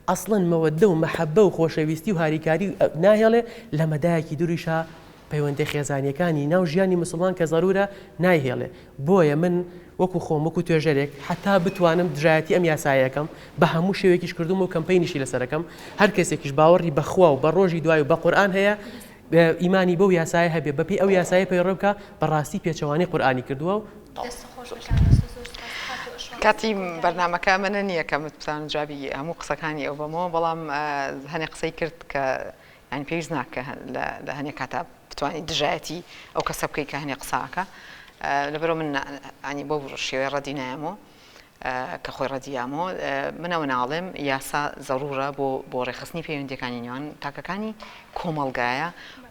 [SPEAKER 3] ئەسڵەن مەوەدە و مەحەبە و خۆشەویستی و هاریکاری ناهێڵێ لە مەدایەکی دووریشە پەیوەندی خێزانیەکانی ناو ژیانی مسلمان کە زەرورە نایهێڵێ بۆیە من وەکو خۆم وەکو توێژەرێک حتا بتوانم دژایەتی ئەم یاسایەکەم بە هەموو شێوەیەکیش کردوم و کەمپینیشی لەسەرەکەم هەر کەسێکیش باوەڕی بەخوا و بە ڕۆژی دوای و بە قورئان هەیە ئیمانی بەو یاسایە هەبێ بەپی ئەو یاسایە پەیڕێ بکە بەڕاستی پێچەوانی قورئانی کردووە و
[SPEAKER 2] کاتی بەرنامەکە منە نییە کە متوانم جوابی هەموو قسەکانی ئەو بەمەوە بەڵام هەنێ قسەی کرد کە ینی پێویست ناکە لە هەنێک کاتا بتوانیت دژایەتی ئەو کەسە بکەی کە هەنێ قساکە لەبەرەوە من ینی بۆ شێوەیە ڕەدی نایەمەوە کە خۆی ڕەدیامەوە منەوە ناڵێم یاسا زەرورە بۆ ڕێخستنی پەیوەندیەکانی نێوان تاکەکانی کۆمەڵگایە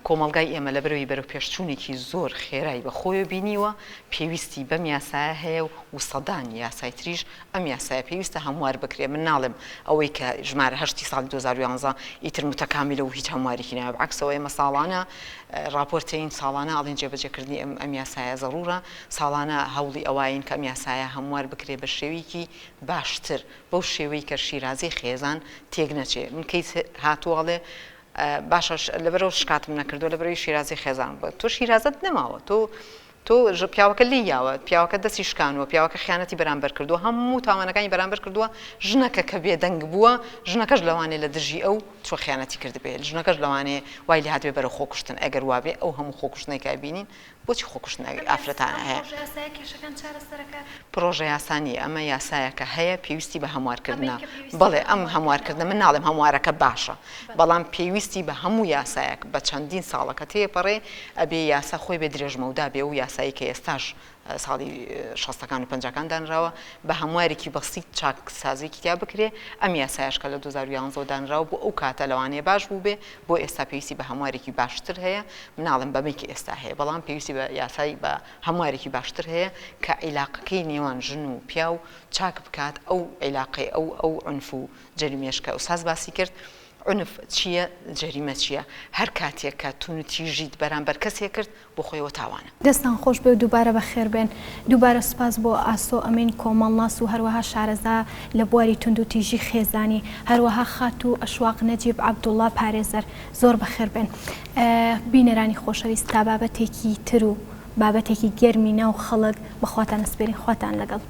[SPEAKER 2] کۆمەڵگای ئێمە لە بەرەوەی بەرەو پێشچوونێکی زۆر خێرایی بە خۆی بینیوە پێویستی بەم یاسایە هەیە و سەدانی یاسای تریش ئەم یاسایە پێویستە هەموار بکرێ من ناڵێم ئەوەی کە ژمارە 8 ساڵی 2011 ئیتر متەکامیلە و هیچ هەموارێکی نایە بەعکسەوە ئێمە ساڵانە راپۆرتین ساڵانە ئاڵین جێبەجێکردنی ئەم یاسایە زەرورە ساڵانە هەوڵی ئەوین کە ئەم یاسایە هەموار بکرێ بە شێوەیەکی باشتر بەو شێوەی کە شیرازی خێزان تێک نەچێ من کەیس هاتووەڵێ باشە لەبەرەوە شکاتم نەکردو لەبەرەوەی شیرازی خێزان بە تۆ شیرازت نەماوە تۆ پیاوەکە لیاوە پیاوەکە دەستی شکانوە پیاوەکە خیانەتی بەرامبەر کردووە هەموو تاوانەکانی بەرامبەر کردووە ژنەکە کە بێدەنگ بووە ژنەکەش لەوانێ لە دژی ئەو چۆ خیانەتی کردبێت ژنەکەش لەوانێ وای لێ هاتبێ بەرە خۆکوشتن ئەگەر وابێ ئەو هەموو خۆکوشتنێکە بینین بۆچی خۆکوشتن ئافرەتانە هەیە پرۆژە یاسانی ئەمە یاسایەکە هەیە پێویستی بە هەموارکردنە بەڵێ ئەم هەموارکردنە من ناڵێم هەموارەکە باشە بەڵام پێویستی بە هەموو یاسایەک بە چەندین ساڵەکە تێپەڕێ ئەبێ یاسا خۆی بێ درێژمەودا بێ و یاسایی کە ئێستاش ساڵی 60ەکان و 50ەکان دانراوە بە هەموارێکی بەسیط چاکسازیی تیا بکرێ ئەم یاسایشکە لە 2011 دانراوە بۆ ئەو کاتە لەوانەیە باش بوو بێ بۆ ئێستا پێویستی بە هەموارێکی باشتر هەیە مناڵم بەمێکی ئێستا هەیە بەڵام پێویستی بە یاسایی بە هەموارێکی باشتر هەیە کە عیلاقەکەی نێوان ژن و پیا و چاک بکات ئەو عیلاقی ئەو عنف و جەریمێشکە ئەوساز باسی کرد عنف چییە جەریمە چییە هەر کاتێک کە تونوتیژیت بەرامبەر کەسێ کرد بۆ خۆیەوە تاوانە
[SPEAKER 1] دەستان خۆش بێ و دووبارە بەخێر بێن دووبارە سوپاس بۆ ئاسۆ ئەمین کۆمەڵناس و هەروەها شارەزا لە بواری توندوتیژی خێزانی هەروەها خات و ئەشواق نەجیب عەبدوڵڵا پارێزەر زۆر بەخێر بێن بینەرانی خۆشەویست تا بابەتێکی تر و بابەتێکی گەرمی ناو خەڵک بەخواتان ئەسپێرین خواتان لەگەڵ